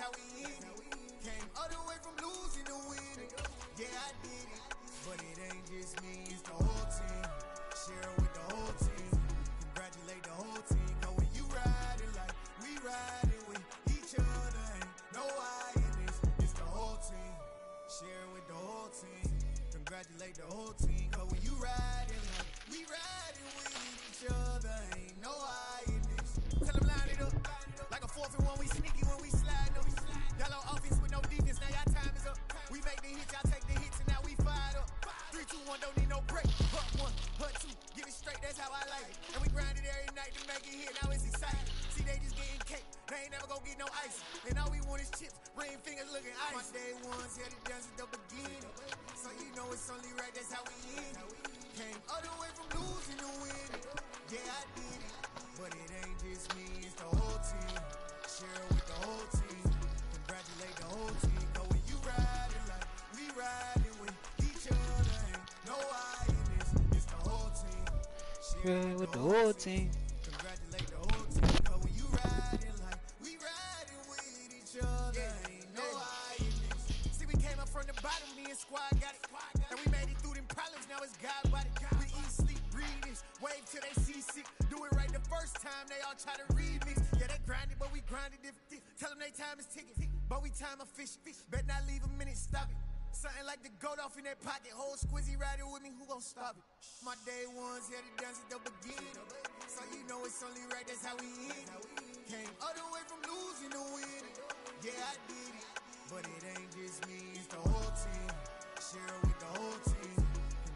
how we end it. Came all the way from losing to winning. Yeah, I did it, but it ain't just me, it's the whole team. Share it with the whole team. Congratulate the whole team. Cause when you riding like we riding with each other, ain't no I in this, it's the whole team. Share it with the whole team. Congratulate the whole team. Cause when you riding like we riding with each other, ain't no I in this. Tell them line it up. Like a 4th and 1, we sneaky when we slide up. Y'all on offense with no defense, now y'all time is up. We make the hits, y'all take the hits, and now we fired up. 3, 2, 1, don't need no break. Hut 1, hut 2, get it straight, that's how I like it. And we grind it every night to make it hit, now it's exciting. See, they just getting cake, they ain't never gonna get no ice. And all we want is chips, ring fingers looking ice. My day ones had it done since the beginning. So you know it's only right, that's how we end it. Came all the way from losing to winning. Yeah, I did it, but it ain't just me, it's the whole team. Share it with the whole team. Congratulate the whole team. Cause when you riding like we riding with each other, ain't no I in this, it's the whole team. Share it with the whole team. Congratulate the whole team. Cause when you riding like we riding with each other, ain't no I in this. See, we came up from the bottom, me and squad got it. And we made it through them problems, now it's God body. We eat, sleep, breathe this, wave till they see sick. Do it right the first time, they all try to remix. Yeah, they grinded, but we grinded if tell them they time is ticking. But we time a fish. Bet not leave a minute, stop it. Something like the goat off in that pocket. Whole squizzy riding with me, who gon' stop it? My day ones had it done since the beginning. So you know it's only right, that's how we end it. Came all the way from losing to winning. Yeah, I did it, but it ain't just me, it's the whole team. Share it with the whole team.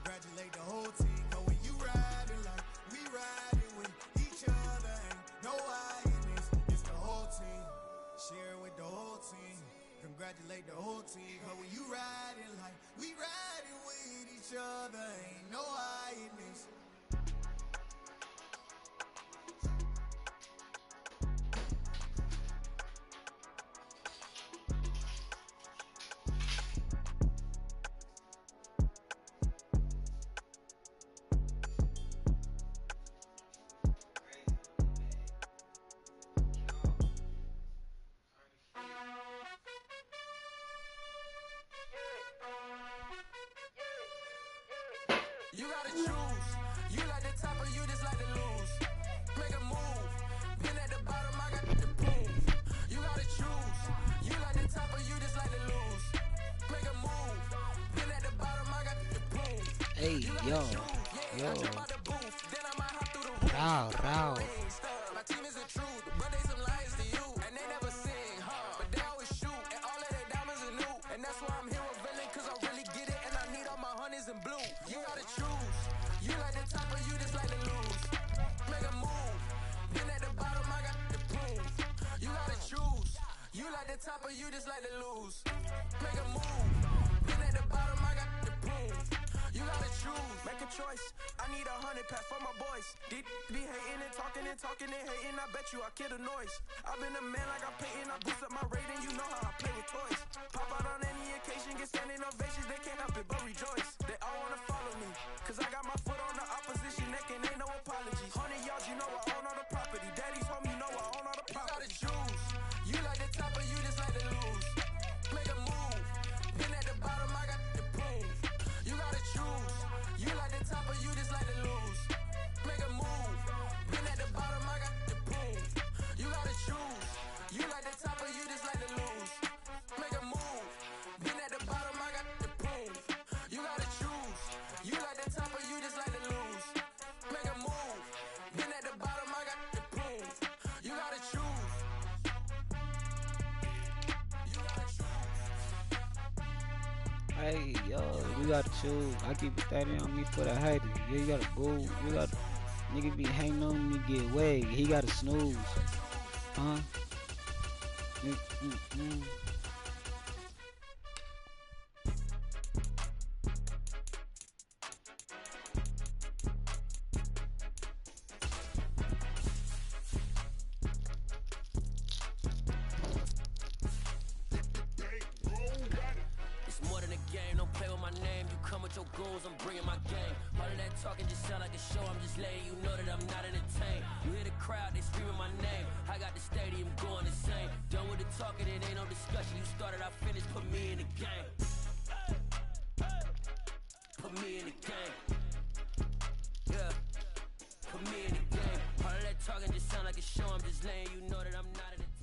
Congratulate the whole team. Cause when you riding like we riding with each other, ain't no I in this, it's the whole team. Share it with the whole team. Congratulate the whole team. Cause when you riding like we riding with each other, ain't no I in this. You gotta choose. You like the top or you just like to lose. Make a move. Been at the bottom, I got the boom. You gotta choose. You like the top or you just like to lose. Make a move. Been at the bottom, I got the boom. Hey, yo. I jump out the booth, then I might hop through the roof. Row. My team is the truth, but they some liars to you. And they never sing, but they always shoot. And all of their diamonds are new. And that's why I'm here with villain, cause I really get it. And I need all my honeys in blue. You gotta choose. You like the top or you just like to lose. Make a move. Been at the bottom, I got the boom. You gotta choose. You like the top or you just like to lose. Make a move. Been at the bottom, I got the boom. You gotta choose. Make a choice. I need 100 pack for my boys. Be hating and talking and hating. I bet you I kill the noise. I've been a man like I'm Peyton. I boost up my rating. You know how I play with toys. Pop out on any occasion, get standing ovations. They can't help it but rejoice. They all wanna follow me, cause I got my foot on the opposition neck and ain't no apologies. 100 yards, you know I own all the property. Daddy's home, you know I own all the property. You gotta choose. You like the top or you just like to lose. Make a move. Been at the bottom, I got the boom. You gotta choose. You like the top or you just like to lose. Make a move. Been at the bottom, I got the boom. You gotta choose. You like the top or you just like to lose. Make a move. Been at the bottom, I got the boom. You gotta choose. You like the top or you just like to lose. Make a move. Been at the bottom, I got the boom. You gotta choose. You gotta choose. Hey, yo, you gotta choose. I keep standing on me for the haters. Yeah, you gotta boo. You gotta, nigga be hanging on me, get away. He gotta snooze. Huh? game. Don't play with my name. You come with your goons, I'm bringing my game. All of that talking just sound like a show. I'm just letting you know that I'm not entertained. You hear the crowd, they screaming my name. I got the stadium going insane. Done with the talking, it ain't no discussion. You started, I finished. Put me in the game. Put me in the game. Yeah. Put me in the game. All of that talking just sound like a show. I'm just letting you know that I'm not entertained.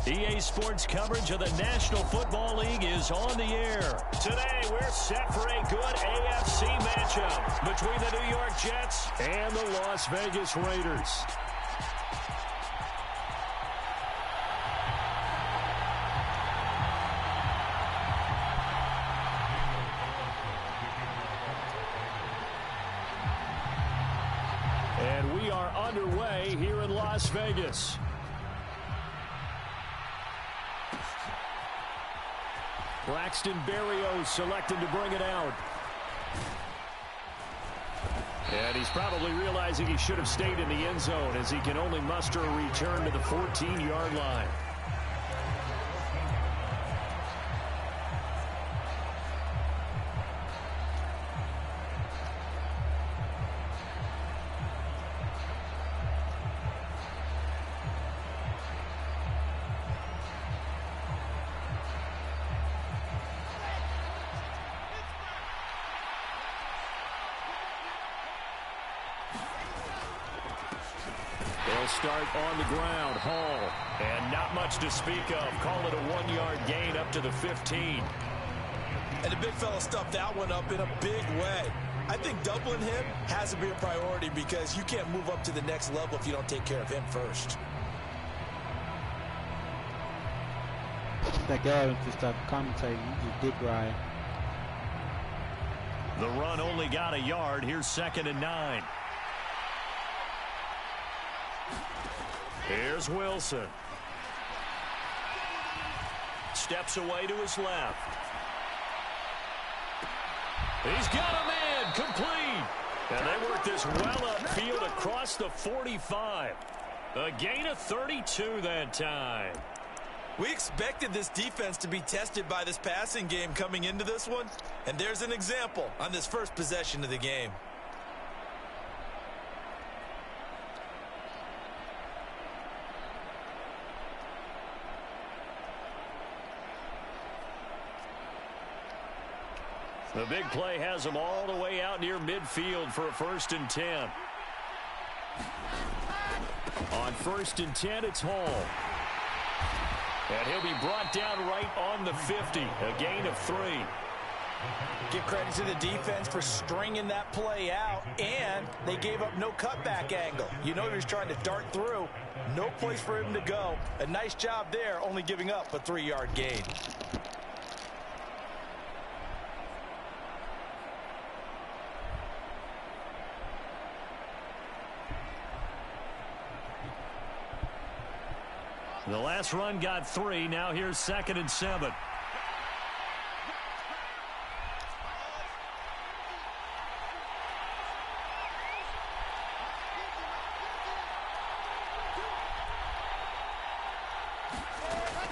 EA Sports coverage of the National Football League is on the air. Today, we're set for a good AFC matchup between the New York Jets and the Las Vegas Raiders. And we are underway here in Las Vegas. Braxton Berrios selected to bring it out. And he's probably realizing he should have stayed in the end zone as he can only muster a return to the 14-yard line. Start on the ground, Hall, and not much to speak of. Call it a 1-yard gain up to the 15. And the big fella stuffed that one up in a big way. I think doubling him has to be a priority because you can't move up to the next level if you don't take care of him first. That guy just start commentating. You just dick ride. The run only got a yard. Here's 2nd and 9. Here's Wilson. Steps away to his left. He's got a man, complete. And they work this well upfield across the 45. A gain of 32 that time. We expected this defense to be tested by this passing game coming into this one. And there's an example on this first possession of the game. The big play has him all the way out near midfield for a 1st and 10. On 1st and 10, it's Hall. And he'll be brought down right on the 50, a gain of 3. Give credit to the defense for stringing that play out, and they gave up no cutback angle. You know he was trying to dart through. No place for him to go. A nice job there, only giving up a 3-yard gain. The last run got 3. Now here's 2nd and 7.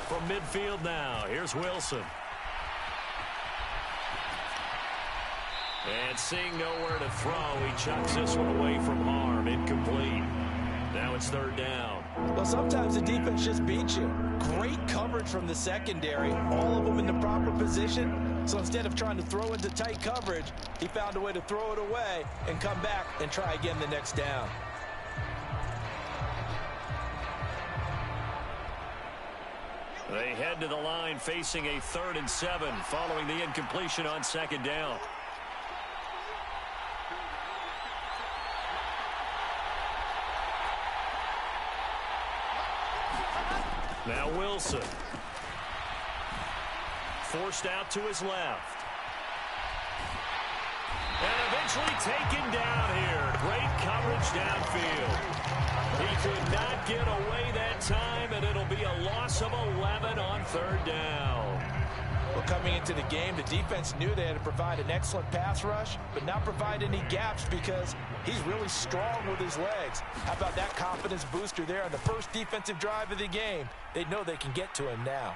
From midfield now, here's Wilson. And seeing nowhere to throw, he chucks this one away from harm. Incomplete. Now it's 3rd down. Well, sometimes the defense just beats you. Great coverage from the secondary. All of them in the proper position. So instead of trying to throw into tight coverage, he found a way to throw it away and come back and try again the next down. They head to the line facing a 3rd and 7 following the incompletion on 2nd down. Now Wilson. Forced out to his left. And eventually taken down here. Great coverage downfield. He could not get away that time, and it'll be a loss of 11 on 3rd down. Well, coming into the game, the defense knew they had to provide an excellent pass rush, but not provide any gaps because he's really strong with his legs. How about that confidence booster there on the first defensive drive of the game? They know they can get to him now.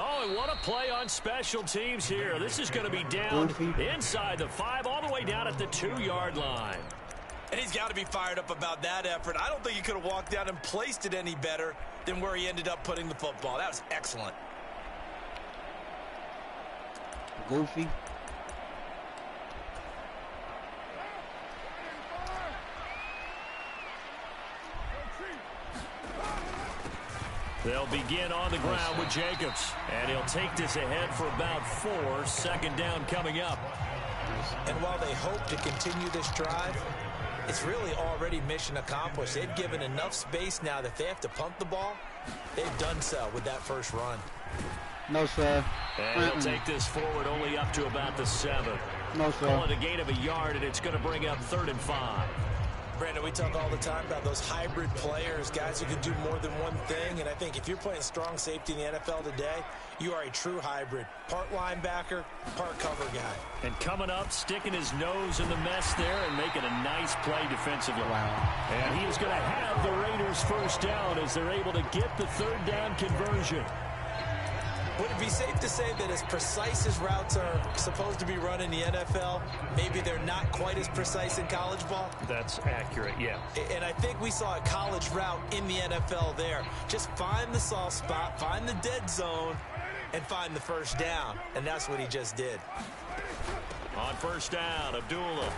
Oh, and what a play on special teams here. This is going to be down inside the 5, all the way down at the 2-yard line. And he's got to be fired up about that effort. I don't think he could have walked down and placed it any better than where he ended up putting the football. That was excellent. Goofy. They'll begin on the ground with Jacobs. And he'll take this ahead for about 4. 2nd down coming up. And while they hope to continue this drive, it's really already mission accomplished. They've given enough space now that they have to pump the ball. They've done so with that first run. No, sir. And he'll take this forward only up to about the 7. No, sir. Call it a gain of a yard, and it's going to bring up 3rd and 5. Brandon, we talk all the time about those hybrid players, guys who can do more than one thing. And I think if you're playing strong safety in the NFL today, you are a true hybrid. Part linebacker, part cover guy. And coming up, sticking his nose in the mess there and making a nice play defensively. Wow. And he is going to have the Raiders first down as they're able to get the 3rd down conversion. Would it be safe to say that as precise as routes are supposed to be run in the NFL, maybe they're not quite as precise in college ball? That's accurate, yeah. And I think we saw a college route in the NFL there. Just find the soft spot, find the dead zone, and find the first down. And that's what he just did. On first down, Abdullah.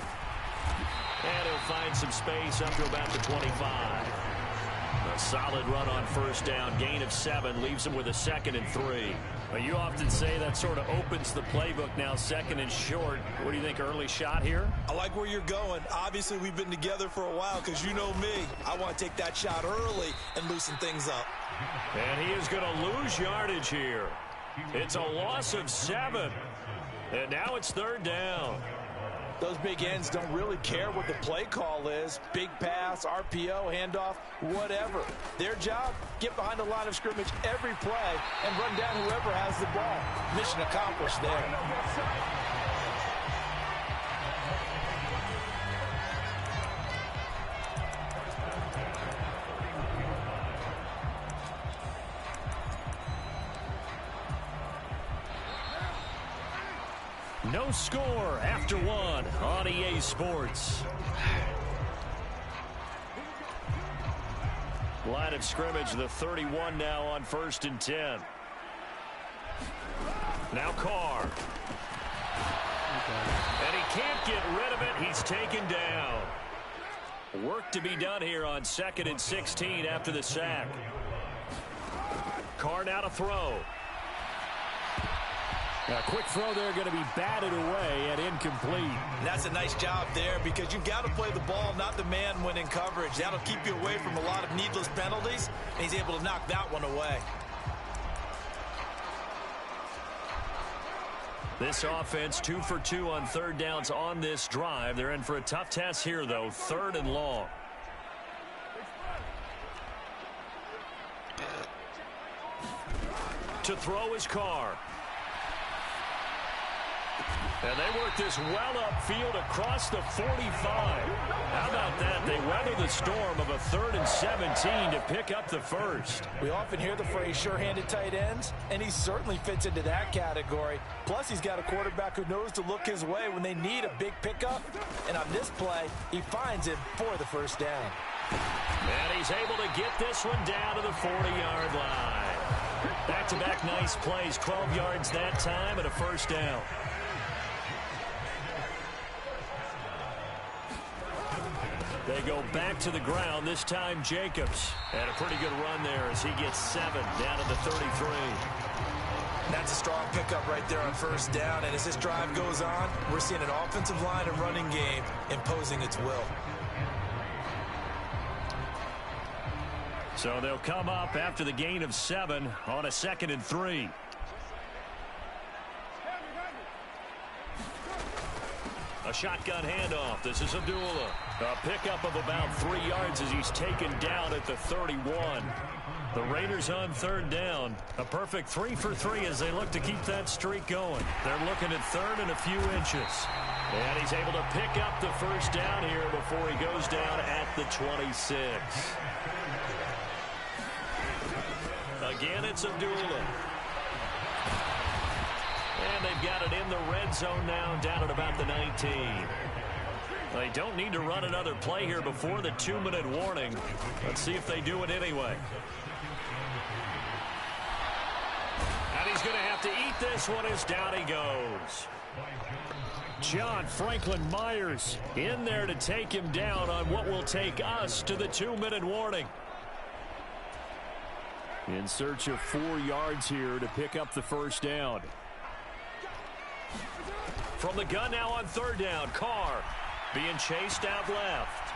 And he'll find some space up to about the 25. A solid run on first down. Gain of 7 leaves him with a 2nd and 3. Well, you often say that sort of opens the playbook now, 2nd and short. What do you think, early shot here? I like where you're going. Obviously, we've been together for a while because you know me. I want to take that shot early and loosen things up. And he is going to lose yardage here. It's a loss of 7. And now it's 3rd down. Those big ends don't really care what the play call is. Big pass, RPO, handoff, whatever. Their job, get behind the line of scrimmage every play and run down whoever has the ball. Mission accomplished there. No score after 1 on EA Sports. Line of scrimmage, the 31 now on 1st and 10. Now Carr. And he can't get rid of it. He's taken down. Work to be done here on 2nd and 16 after the sack. Carr now to throw. A quick throw there, going to be batted away and incomplete. That's a nice job there because you've got to play the ball, not the man when in coverage. That'll keep you away from a lot of needless penalties, and he's able to knock that one away. This offense 2 for 2 on 3rd downs on this drive. They're in for a tough test here, though. 3rd and long. To throw is Carr. And they work this well upfield across the 45. How about that? They weather the storm of a 3rd and 17 to pick up the first. We often hear the phrase sure-handed tight ends, and he certainly fits into that category. Plus, he's got a quarterback who knows to look his way when they need a big pickup. And on this play, he finds it for the first down. And he's able to get this one down to the 40-yard line. Back-to-back nice plays, 12 yards that time and a first down. They go back to the ground, this time Jacobs. And a pretty good run there as he gets 7 down to the 33. That's a strong pickup right there on first down. And as this drive goes on, we're seeing an offensive line and running game imposing its will. So they'll come up after the gain of 7 on a 2nd and 3. A shotgun handoff. This is Abdullah. A pickup of about 3 yards as he's taken down at the 31. The Raiders on 3rd down. A perfect 3 for 3 as they look to keep that streak going. They're looking at 3rd and a few inches. And he's able to pick up the first down here before he goes down at the 26. Again, it's Abdullah. And they've got it in the red zone now, down at about the 19. They don't need to run another play here before the 2-minute warning. Let's see if they do it anyway. And he's going to have to eat this one as down he goes. John Franklin Myers in there to take him down on what will take us to the 2-minute warning. In search of 4 yards here to pick up the first down. From the gun now on 3rd down, Carr being chased out left.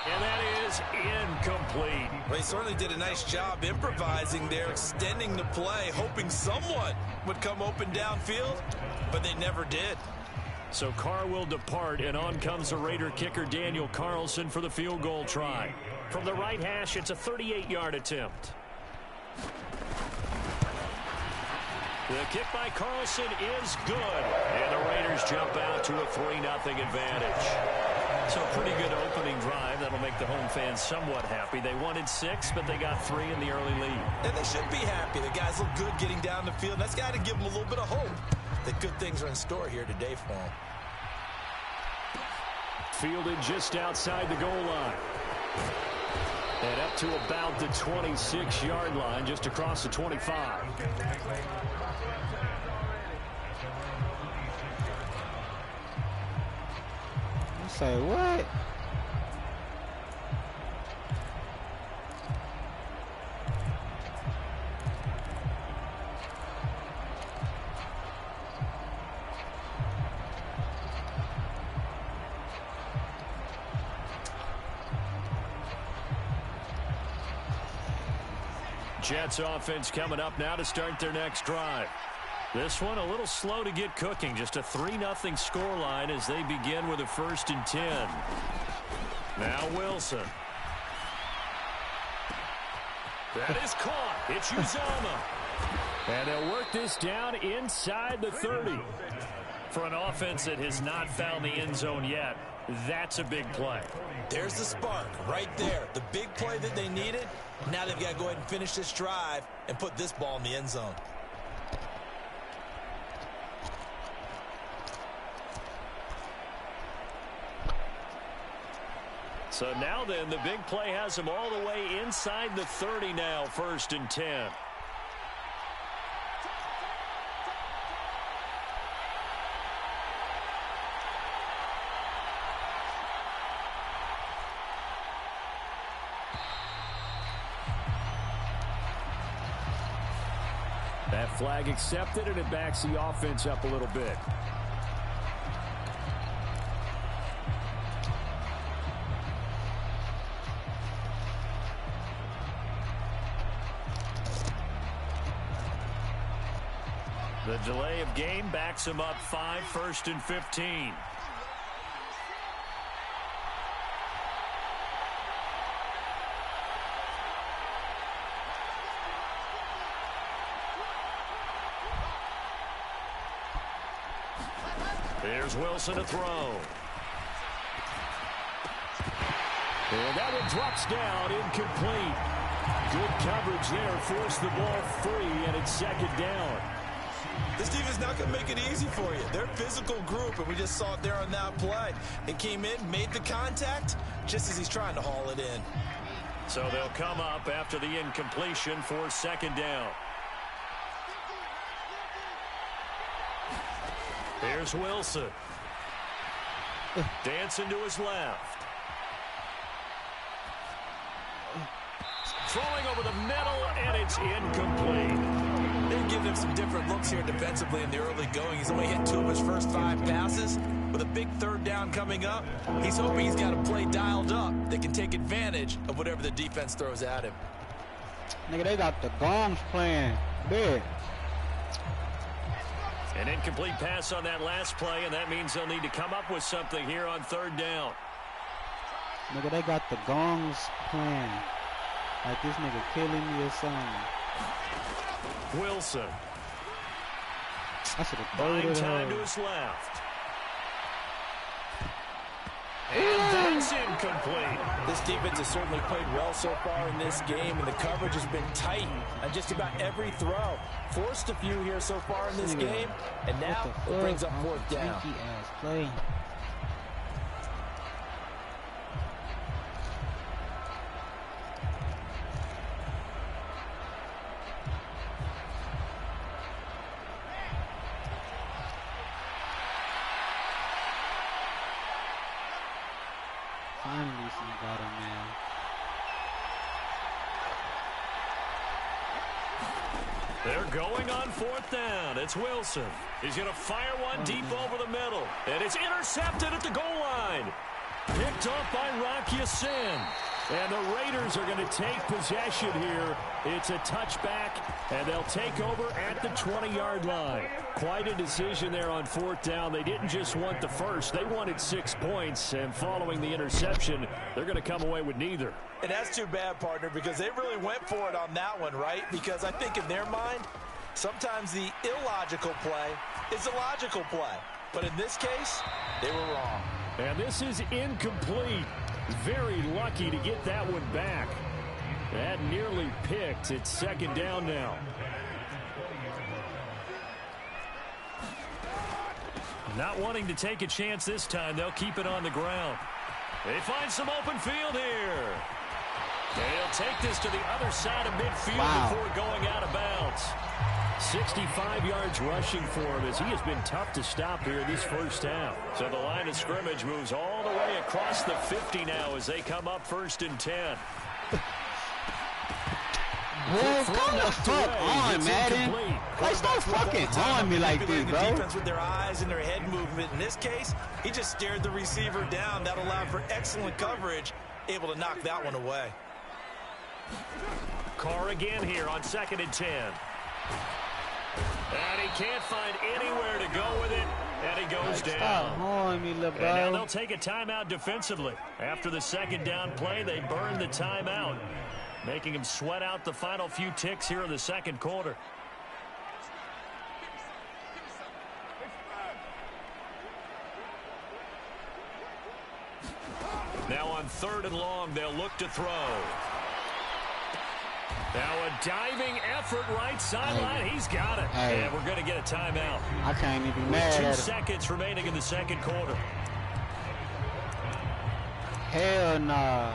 And that is incomplete. Well, he certainly did a nice job improvising there, extending the play, hoping someone would come open downfield, but they never did. So Carr will depart, and on comes the Raider kicker Daniel Carlson for the field goal try. From the right hash, it's a 38-yard attempt. The kick by Carlson is good, and the Raiders jump out to a 3-0 advantage. So a pretty good opening drive. That'll make the home fans somewhat happy. They wanted 6, but they got 3 in the early lead. And they should be happy. The guys look good getting down the field. That's got to give them a little bit of hope that good things are in store here today for them. Fielded just outside the goal line. And up to about the 26-yard line, just across the 25. You say what? Jets offense coming up now to start their next drive. This one a little slow to get cooking. Just a 3-0 scoreline as they begin with a 1st and 10. Now Wilson. That is caught. It's Uzomah. And they'll work this down inside the 30. For an offense that has not found the end zone yet, that's a big play. There's the spark right there. The big play that they needed. Now they've got to go ahead and finish this drive and put this ball in the end zone. So now then, the big play has them all the way inside the 30 now, 1st and 10. That flag accepted, and it backs the offense up a little bit. The delay of game backs him up 5, 1st and 15. Here's Wilson to throw. And that one drops down, incomplete. Good coverage there, forced the ball free, and it's 2nd down. This defense is not going to make it easy for you. They're a physical group, and we just saw it there on that play. They came in, made the contact, just as he's trying to haul it in. So they'll come up after the incompletion for 2nd down. Here's Wilson. Dancing to his left. Throwing over the middle, and it's incomplete. They've given him some different looks here defensively in the early going. He's only hit 2 of his first 5 passes. With a big 3rd down coming up, he's hoping he's got a play dialed up that can take advantage of whatever the defense throws at him. Nigga, they got the gongs playing big. An incomplete pass on that last play, and that means they'll need to come up with something here on 3rd down. Nigga, they got the gongs playing. Like this nigga killing me or something. Wilson. I should have Buying thrown it time to her. his left. And that's incomplete. This defense has certainly played well so far in this game, and the coverage has been tight on just about every throw. Forced a few here so far in this game, and now it brings up 4th down. Play. Finally, somebody, man. They're going on 4th down. It's Wilson. He's going to fire one deep over the middle. And it's intercepted at the goal line. Picked off by Rock Ya-Sin. And the Raiders are going to take possession here. It's a touchback, and they'll take over at the 20-yard line. Quite a decision there on 4th down. They didn't just want the first. They wanted 6 points, and following the interception, they're going to come away with neither. And that's too bad, partner, because they really went for it on that one, right? Because I think in their mind, sometimes the illogical play is a logical play. But in this case, they were wrong. And this is incomplete. Very lucky to get that one back. That nearly picked. It's 2nd down now. Not wanting to take a chance this time, they'll keep it on the ground. They find some open field here. They'll take this to the other side of midfield before going out of bounds. 65 yards rushing for him as he has been tough to stop here this first half. So the line of scrimmage moves all the way across the 50 now as they come up 1st and 10. Bro, come the fuck on, Madden. Like, stop fucking on me like this, bro. Defense with their eyes and their head movement. In this case, he just stared the receiver down. That allowed for excellent coverage, able to knock that one away. Carr again here on 2nd and 10. And he can't find anywhere to go with it, and he goes down. Stop hauling me, little bro. And now they'll take a timeout defensively. After the 2nd down play, they burn the timeout, making him sweat out the final few ticks here in the 2nd quarter. Now on 3rd and long, they'll look to throw. Now a diving effort right sideline. He's got it. And we're going to get a timeout. I can't even be mad at him. 2 seconds remaining in the 2nd quarter. Hell nah.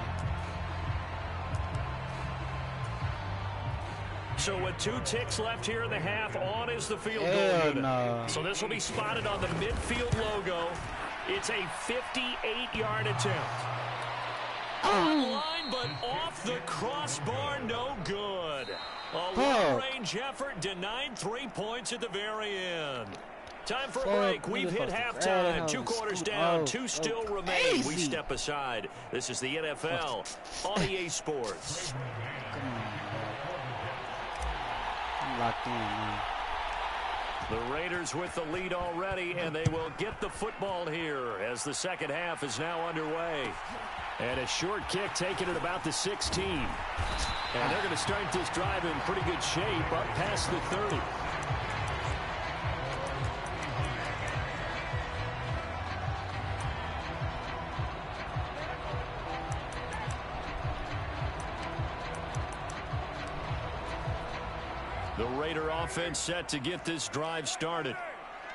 So with 2 ticks left here in the half, on is the field goal unit. Nah. So this will be spotted on the midfield logo. It's a 58-yard attempt. On line, but off the crossbar, no good. A long-range effort denied 3 points at the very end. Time for a break. We've hit halftime. 2 quarters down, 2 still remain. We step aside. This is the NFL on EA Sports. Come on, I'm locked in, man. The Raiders with the lead already, and they will get the football here as the 2nd half is now underway. And a short kick taken at about the 16. And they're going to start this drive in pretty good shape up past the 30. The Raider offense set to get this drive started.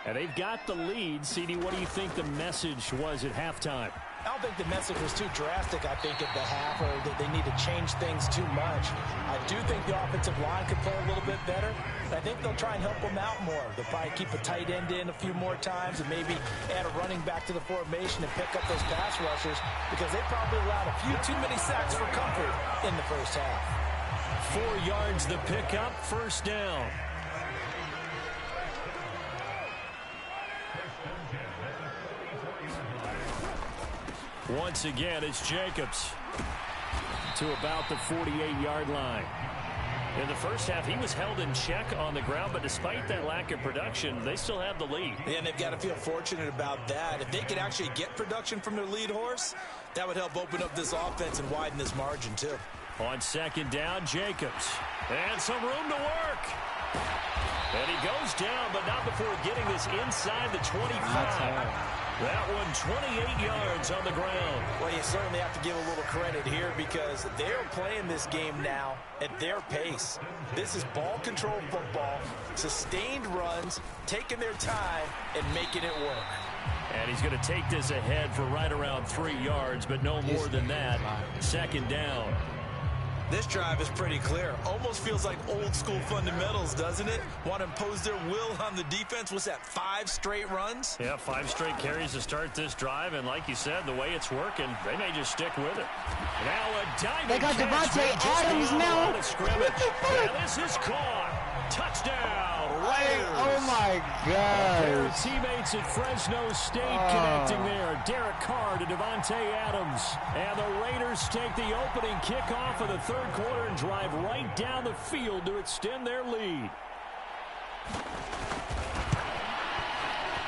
And they've got the lead. CD, what do you think the message was at halftime? I don't think the message was too drastic, I think, at the half, or that they need to change things too much. I do think the offensive line could play a little bit better. I think they'll try and help them out more. They'll probably keep a tight end in a few more times and maybe add a running back to the formation and pick up those pass rushers because they probably allowed a few too many sacks for comfort in the first half. 4 yards the pickup, 1st down. Once again, it's Jacobs to about the 48-yard line. In the first half, he was held in check on the ground, but despite that lack of production, they still have the lead. Yeah, and they've got to feel fortunate about that. If they could actually get production from their lead horse, that would help open up this offense and widen this margin, too. On 2nd down, Jacobs. And some room to work. And he goes down, but not before getting this inside the 25. That one 28 yards on the ground. Well, you certainly have to give a little credit here because they're playing this game now at their pace. This is ball control football, sustained runs, taking their time, and making it work. And he's going to take this ahead for right around 3 yards, but no more than that. Second down. This drive is pretty clear. Almost feels like old school fundamentals, doesn't it? Want to impose their will on the defense. What's that, 5 straight runs? Yeah, 5 straight carries to start this drive. And like you said, the way it's working, they may just stick with it. Now a diving They got Devontae Adams now. And this is caught. Touchdown, Raiders. Oh, my Their God. teammates at Fresno State connecting there. Derek Carr to Devontae Adams. And the Raiders take the opening kickoff of the third quarter and drive right down the field to extend their lead.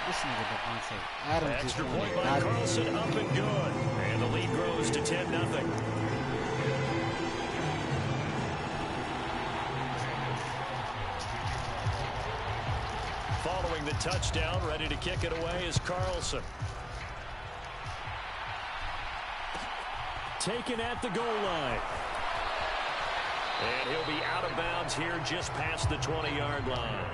This nigga Devontae Adams just Extra won point it. by Carlson, up and good. And the lead grows to 10-0. Following the touchdown, ready to kick it away is Carlson. Taken at the goal line. And he'll be out of bounds here just past the 20-yard line.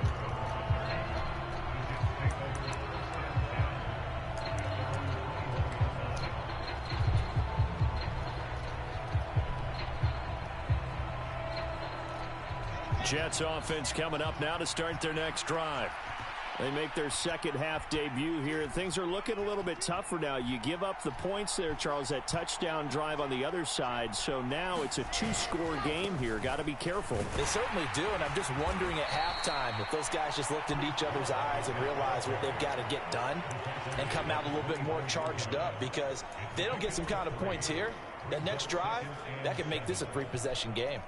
Jets offense coming up now to start their next drive. They make their second half debut here, and things are looking a little bit tougher now. You give up the points there, Charles, that touchdown drive on the other side. So now it's a 2-score game here. Got to be careful. They certainly do, and I'm just wondering at halftime if those guys just looked into each other's eyes and realized what they've got to get done and come out a little bit more charged up, because if they don't get some kind of points here, that next drive, that could make this a 3-possession game.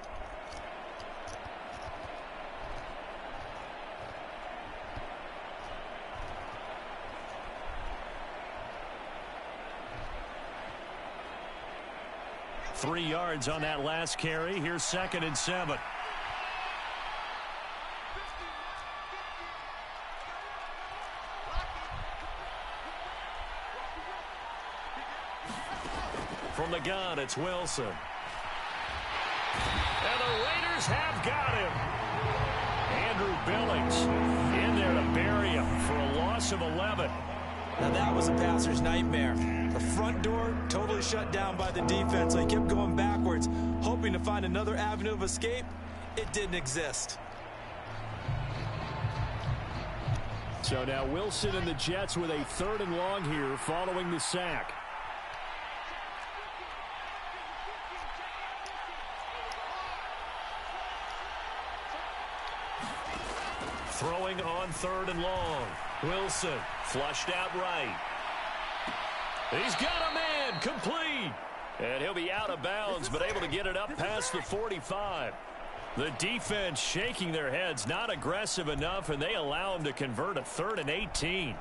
Three yards on that last carry. Here's 2nd and 7. From the gun, it's Wilson. And the Raiders have got him. Andrew Billings in there to bury him for a loss of 11. Now that was a passer's nightmare. The front door totally shut down by the defense. So he kept going backwards, hoping to find another avenue of escape. It didn't exist. So now Wilson and the Jets with a 3rd and long here following the sack. Throwing on 3rd and long. Wilson flushed out right. He's got a man complete. And he'll be out of bounds, but able to get it up past the 45. The defense shaking their heads, not aggressive enough, and they allow him to convert a 3rd and 18.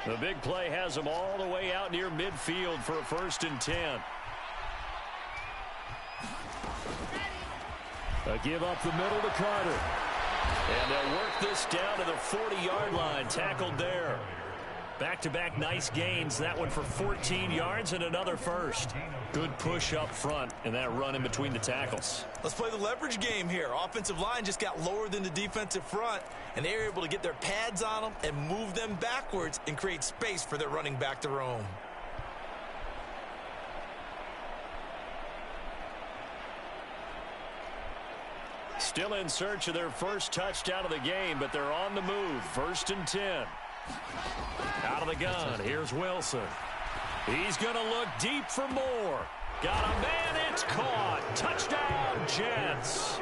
The big play has them all the way out near midfield for a 1st and 10. A give up the middle to Carter. And they'll work this down to the 40-yard line. Tackled there. Back-to-back nice gains. That one for 14 yards and another 1st. Good push up front and that run in between the tackles. Let's play the leverage game here. Offensive line just got lower than the defensive front, and they were able to get their pads on them and move them backwards and create space for their running back to roam. Still in search of their first touchdown of the game, but they're on the move. 1st and 10. Out of the gun, here's Wilson. He's going to look deep for more. Got a man, it's caught. Touchdown, Jets.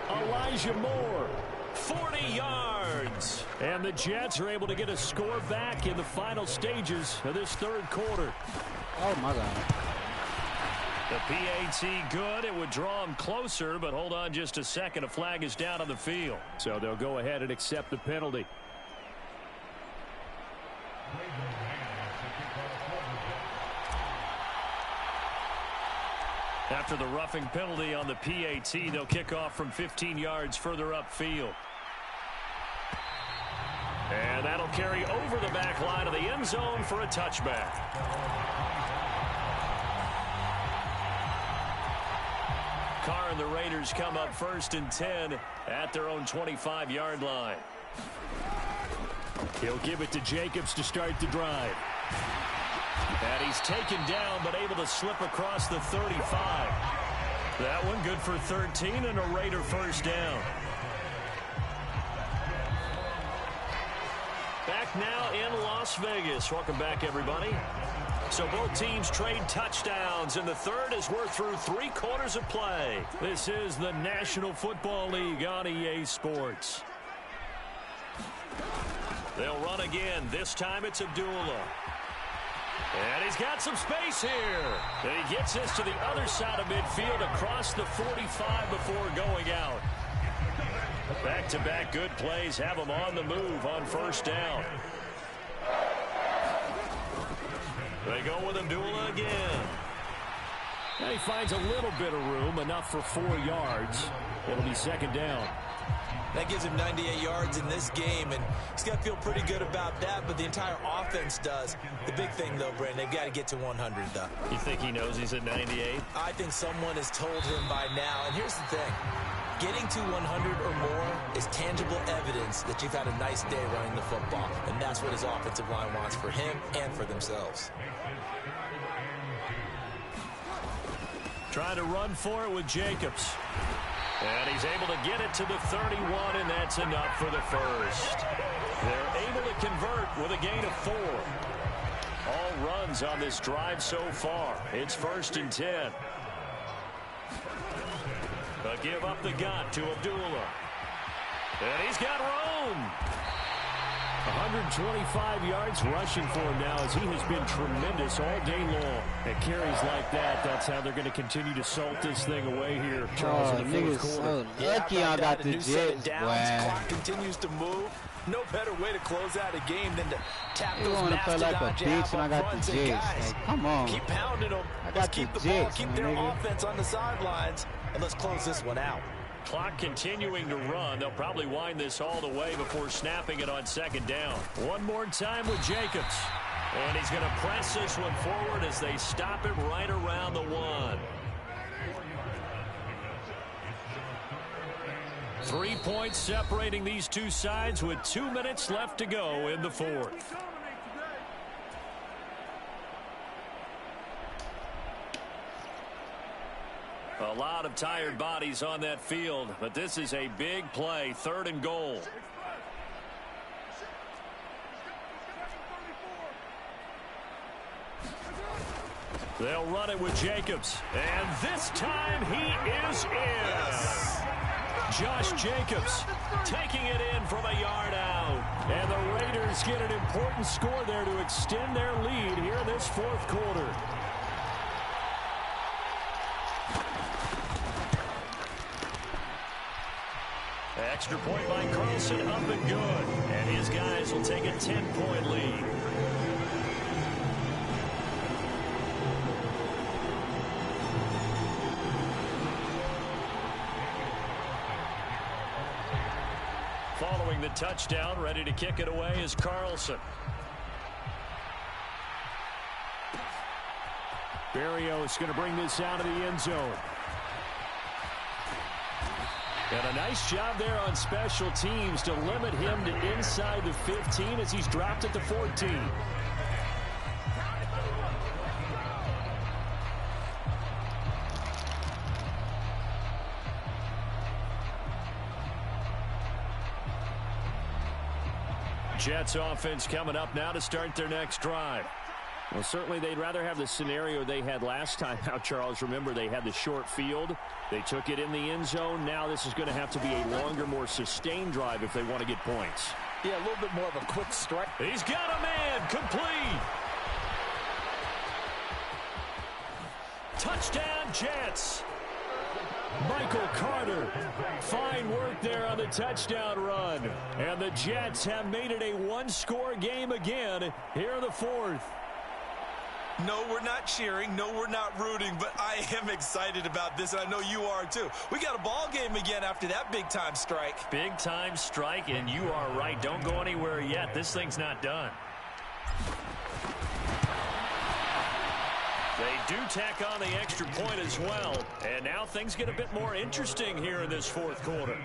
Elijah Moore, 40 yards. And the Jets are able to get a score back in the final stages of this 3rd quarter. Oh, my God. The PAT good. It would draw him closer, but hold on just a second. A flag is down on the field. So they'll go ahead and accept the penalty. After the roughing penalty on the PAT, they'll kick off from 15 yards further upfield. And that'll carry over the back line of the end zone for a touchback. Carr and the Raiders come up 1st and 10 at their own 25-yard line. He'll give it to Jacobs to start the drive. And he's taken down, but able to slip across the 35. That one good for 13 and a Raider first down. Back now in Las Vegas. Welcome back, everybody. So both teams trade touchdowns, and the third as we're through 3 quarters of play. This is the National Football League on EA Sports. They'll run again. This time it's Abdullah. And he's got some space here. And he gets this to the other side of midfield across the 45 before going out. Back-to-back good plays have him on the move on first down. They go with Abdullah again. And he finds a little bit of room, enough for 4 yards. It'll be second down. That gives him 98 yards in this game, and he's got to feel pretty good about that, but the entire offense does. The big thing, though, Brandon, they've got to get to 100, though. You think he knows he's at 98? I think someone has told him by now, and here's the thing. Getting to 100 or more is tangible evidence that you've had a nice day running the football, and that's what his offensive line wants for him and for themselves. Trying to run for it with Jacobs. And he's able to get it to the 31, and that's enough for the first. They're able to convert with a gain of 4. All runs on this drive so far. It's 1st and 10. But give up the gun to Abdullah. And he's got room. 125 yards rushing for him now, as he has been tremendous all day long. And carries like that, that's how they're going to continue to salt this thing away here, Charles, in the fourth quarter. So lucky I got the Jets. Clock continues to move. No better way to close out a game than to tap those mastodon like a jabs bitch when I up got front. the Say, Jets. guys, like, come on. keep pounding them. Let's keep the ball, keep their offense on the sidelines, and let's close this one out. Clock continuing to run. They'll probably wind this all the way before snapping it on second down. One more time with Jacobs. And he's going to press this one forward as they stop it right around the 1. 3 points separating these two sides with 2 minutes left to go in the fourth. A lot of tired bodies on that field, but this is a big play, 3rd and goal. They'll run it with Jacobs, and this time he is in. Yes. Josh Jacobs taking it in from a yard out, and the Raiders get an important score there to extend their lead here in this fourth quarter. Extra point by Carlson, up and good. And his guys will take a 10-point lead. Following the touchdown, ready to kick it away is Carlson. Barrios going to bring this out of the end zone. And a nice job there on special teams to limit him to inside the 15 as he's dropped at the 14. Jets offense coming up now to start their next drive. Well, certainly they'd rather have the scenario they had last time out, Charles. Remember, they had the short field. They took it in the end zone. Now this is going to have to be a longer, more sustained drive if they want to get points. Yeah, a little bit more of a quick strike. He's got a man complete. Touchdown, Jets. Michael Carter. Fine work there on the touchdown run. And the Jets have made it a one-score game again here in the fourth. No, we're not cheering. No, we're not rooting. But I am excited about this, and I know you are too. We got a ball game again after that big-time strike. Big-time strike, and you are right. Don't go anywhere yet. This thing's not done. They do tack on the extra point as well. And now things get a bit more interesting here in this fourth quarter.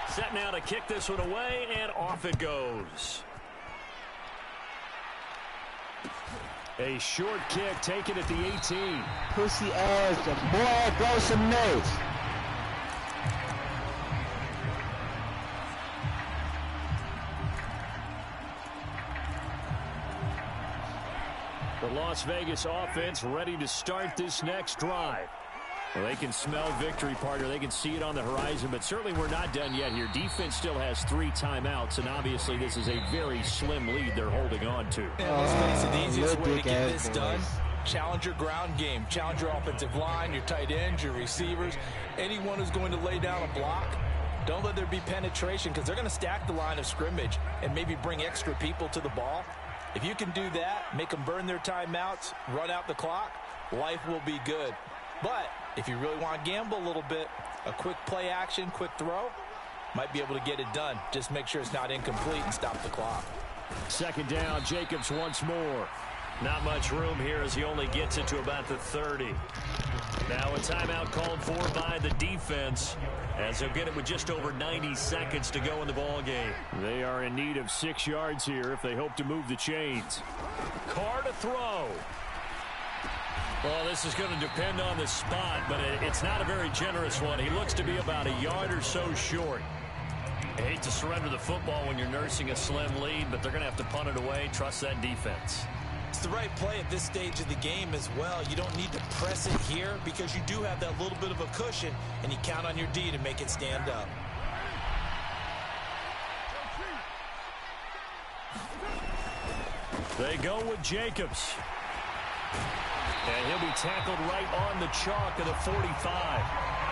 Set now to kick this one away, and off it goes. A short kick taken at the 18. Pussy ass, the boy goes some nuts. The Las Vegas offense ready to start this next drive. Well, they can smell victory, partner. They can see it on the horizon, but certainly we're not done yet here. Defense still has 3 timeouts, and obviously this is a very slim lead they're holding on to. And let's face it, the easiest way to get this done, challenge your ground game. Challenge your offensive line, your tight ends, your receivers, anyone who's going to lay down a block. Don't let there be penetration, because they're going to stack the line of scrimmage and maybe bring extra people to the ball. If you can do that, make them burn their timeouts, run out the clock, life will be good. But if you really want to gamble a little bit, a quick play action, quick throw, might be able to get it done. Just make sure it's not incomplete and stop the clock. Second down, Jacobs once more. Not much room here as he only gets it to about the 30. Now a timeout called for by the defense, as they'll get it with just over 90 seconds to go in the ball game. They are in need of 6 yards here if they hope to move the chains. Carr to throw. Well, this is going to depend on the spot, but it's not a very generous one. He looks to be about a yard or so short. I hate to surrender the football when you're nursing a slim lead, but they're going to have to punt it away. Trust that defense. It's the right play at this stage of the game as well. You don't need to press it here because you do have that little bit of a cushion, and you count on your D to make it stand up. They go with Jacobs. And he'll be tackled right on the chalk of the 45.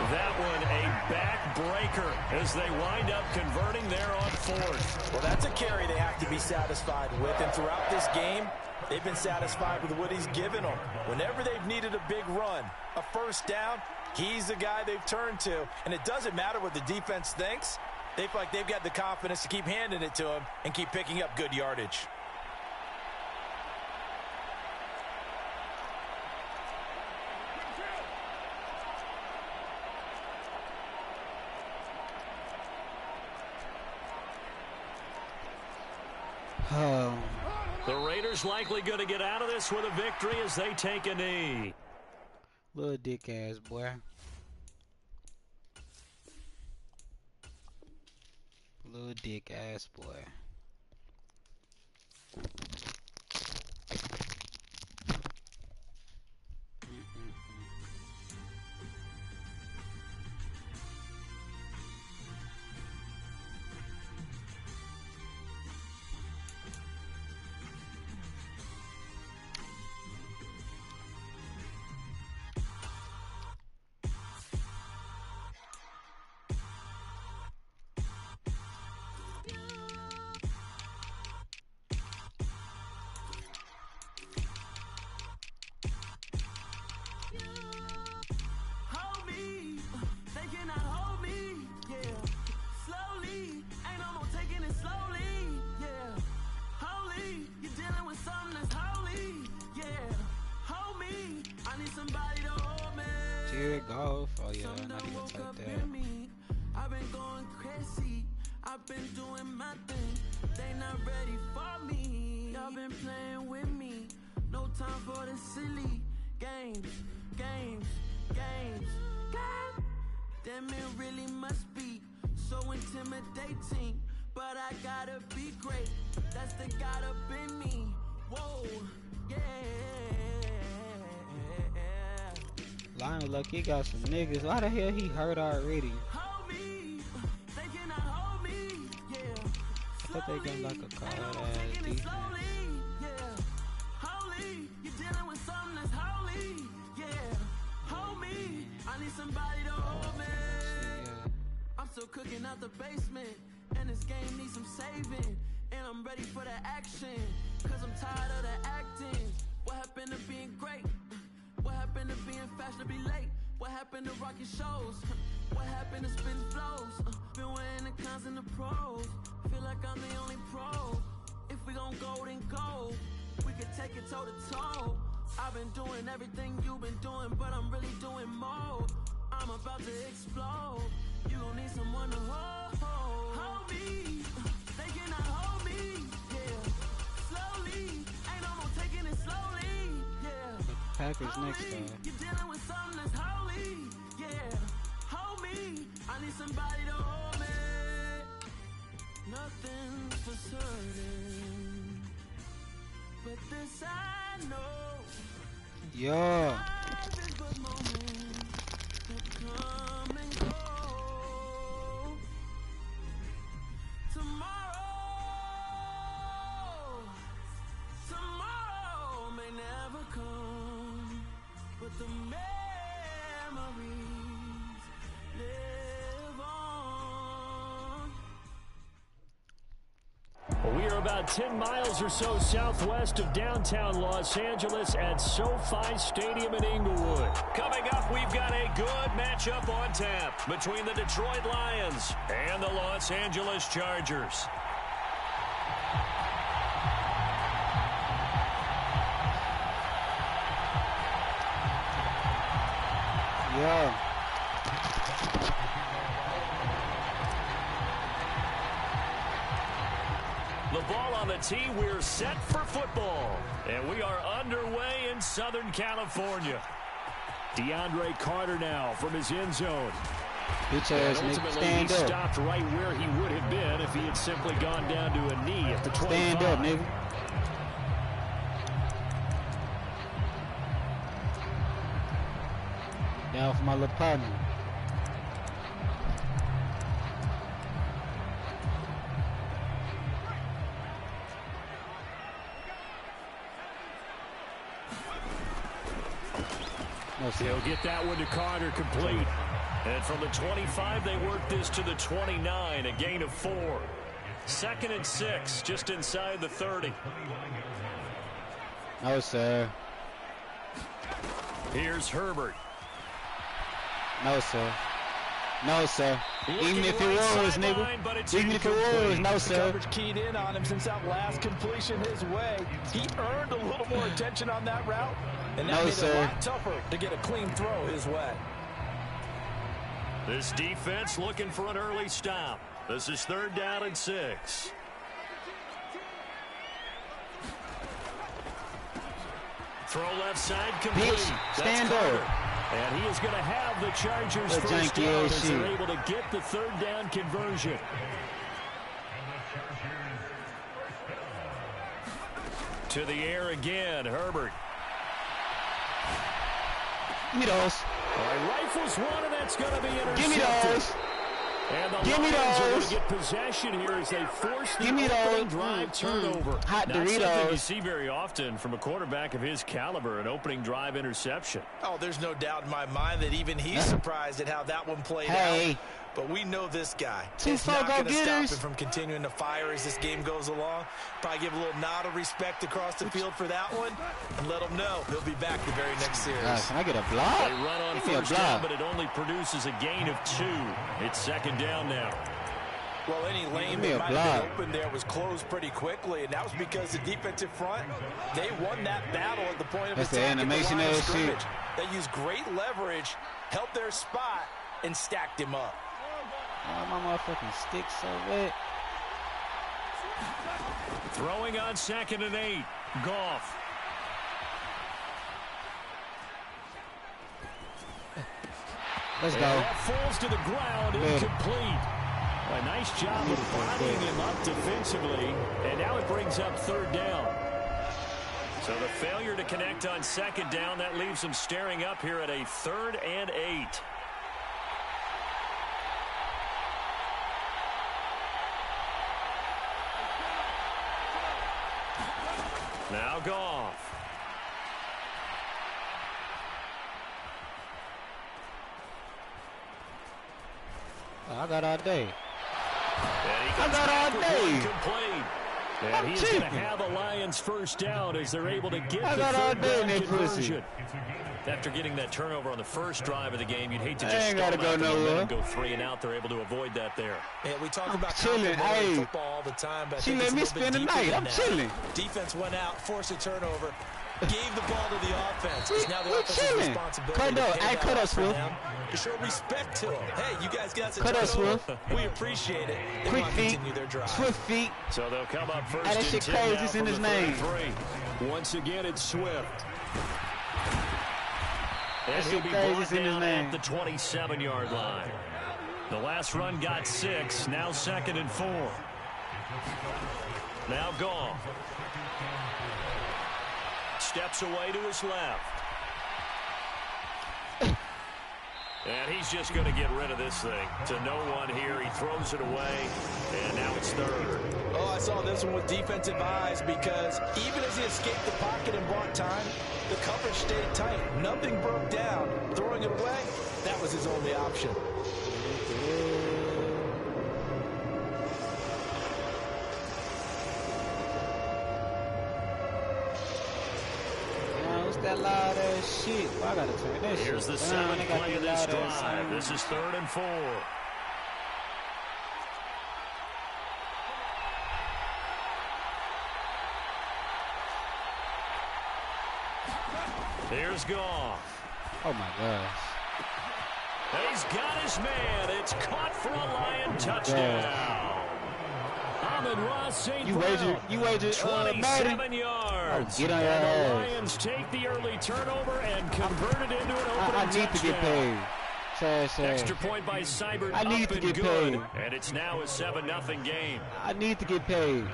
That one a backbreaker as they wind up converting there on 4th. Well, that's a carry they have to be satisfied with. And throughout this game, they've been satisfied with what he's given them. Whenever they've needed a big run, a first down, he's the guy they've turned to. And it doesn't matter what the defense thinks. They feel like they've got the confidence to keep handing it to him and keep picking up good yardage. The Raiders likely going to get out of this with a victory as they take a knee. Little dick ass boy. Little dick ass boy. Golf. Oh yeah, not even like that. I've been going crazy. I've been doing my thing. They not ready for me. Y'all been playing with me. No time for the silly games. Damn, it really must be so intimidating. But I gotta be great. That's the God up in me. Whoa, yeah. Lion lucky got some niggas. Why the hell he hurt already? I thought thought they got like a card-ass defense. You're dealing with something that's holy, yeah. Hold me, I need somebody to hold me. I'm still cooking out the basement, and this game needs some saving. And I'm ready for the action, cause I'm tired of the acting. What happened to being great? What happened to being fashionably late? What happened to rocking shows? What happened to spitting flows? Been weighing the cons and the pros. Feel like I'm the only pro. If we gon' go, then go. We can take it toe to toe. I've been doing everything you've been doing, but I'm really doing more. I'm about to explode. You gon' need someone to hold me. They cannot hold me, yeah. Slowly, ain't no more taking it slowly, yeah. Packers next time. You're dealing with something that's holy, yeah. Hold me, I need somebody to hold me. Nothing's for certain, but this I know. Yeah. Life is but moments that come and go. Tomorrow may never come, but the memories live on. We are about 10 miles or so southwest of downtown Los Angeles at SoFi Stadium in Inglewood. Coming up, we've got a good matchup on tap between the Detroit Lions and the Los Angeles Chargers. Yeah. The ball on the tee, we're set for football. And we are underway in Southern California. DeAndre Carter now from his end zone. And ultimately, he stopped right where he would have been if he had simply gone down to a knee at the 25. Stand up, nigga. Down for my little partner. He'll get that one to Carter complete. And from the 25, they work this to the 29, a gain of 4. 2nd and 6, just inside the 30. No, sir. Here's Herbert. No, sir. No, sir. Even if it was, nigga. Even if it was, no, sir. Coverage keyed in on him since that last completion his way. He earned a little more attention on that route, and that made it a lot tougher to get a clean throw his way. This defense looking for an early stop. This is 3rd down and 6. Throw left side complete. Stand up. And he is going to have the Chargers first down as they're able to get the 3rd down conversion. To the air again, Herbert. Give me those. Rifles one, and that's going to be intercepted. Give me those. And the Lions are going to get possession here as they force the opening drive turnover. Hot Not something you Doritos. see very often from a quarterback of his caliber, an opening drive interception. Oh, there's no doubt in my mind that even he's surprised at how that one played out. But we know this guy is not going to stop him from continuing to fire as this game goes along. Probably give a little nod of respect across the field for that one and let him know he'll be back the very next series. Can I get a block? They run on first down, but it only produces a gain of 2. It's 2nd down now. Well, any lane that might have been open there was closed pretty quickly, and that was because the defensive front, they won that battle at the point of attack. The animation at the line of shit. scrimmage. They used great leverage, helped their spot, and stacked him up. Oh, my motherfucking stick's so wet. Throwing on 2nd and 8. Goff. Let's go. That falls to the ground, incomplete. A nice job of bodying him up defensively, and now it brings up 3rd down. So the failure to connect on 2nd down, that leaves him staring up here at a 3rd and 8. Now Goff. I got all day. I got all day. Complete. And he's going to have a Lions first down as they're able to get the third down conversion. After getting that turnover on the first drive of the game, you'd hate to just start out and go 3 and out. They're able to avoid that there. Yeah, we talk about chilling. Hey, football all the time, but she let me spend the night. I'm chilling. Defense went out, forced a turnover, gave the ball to the offense. It's now the offense's responsibility cut us, Swift. To show respect to them. Hey, you guys got some cut us, Swift. We appreciate it. They Quick feet, continue their drive. Swift feet. So they'll come up first that and shit 10 crazy. now It's in from his the name. 33. Once again, it's Swift. And That he'll shit be crazy. brought It's in his down name. at the 27-yard line. The last run got 6. Now 2nd and 4. Now Goff. Steps away to his left. And he's just going to get rid of this thing to no one here. He throws it away, and now it's 3rd. Oh, I saw this one with defensive eyes because even as he escaped the pocket and bought time, the coverage stayed tight. Nothing broke down. Throwing it away, that was his only option. That loud ass shit. Well, I gotta turn that shit. Here's the 7th play of this drive. This is 3rd and 4. Here's Goff. Oh my gosh. He's got his man. It's caught for a Lion touchdown. Ross St. You wagered 27 yards. Oh, get on your and ass. The Lions take the early turnover and convert it into an opening I need touchdown. to get paid. Extra point by Seibert. I need up to and get good. paid. And it's now a 7-0 game. I need to get paid.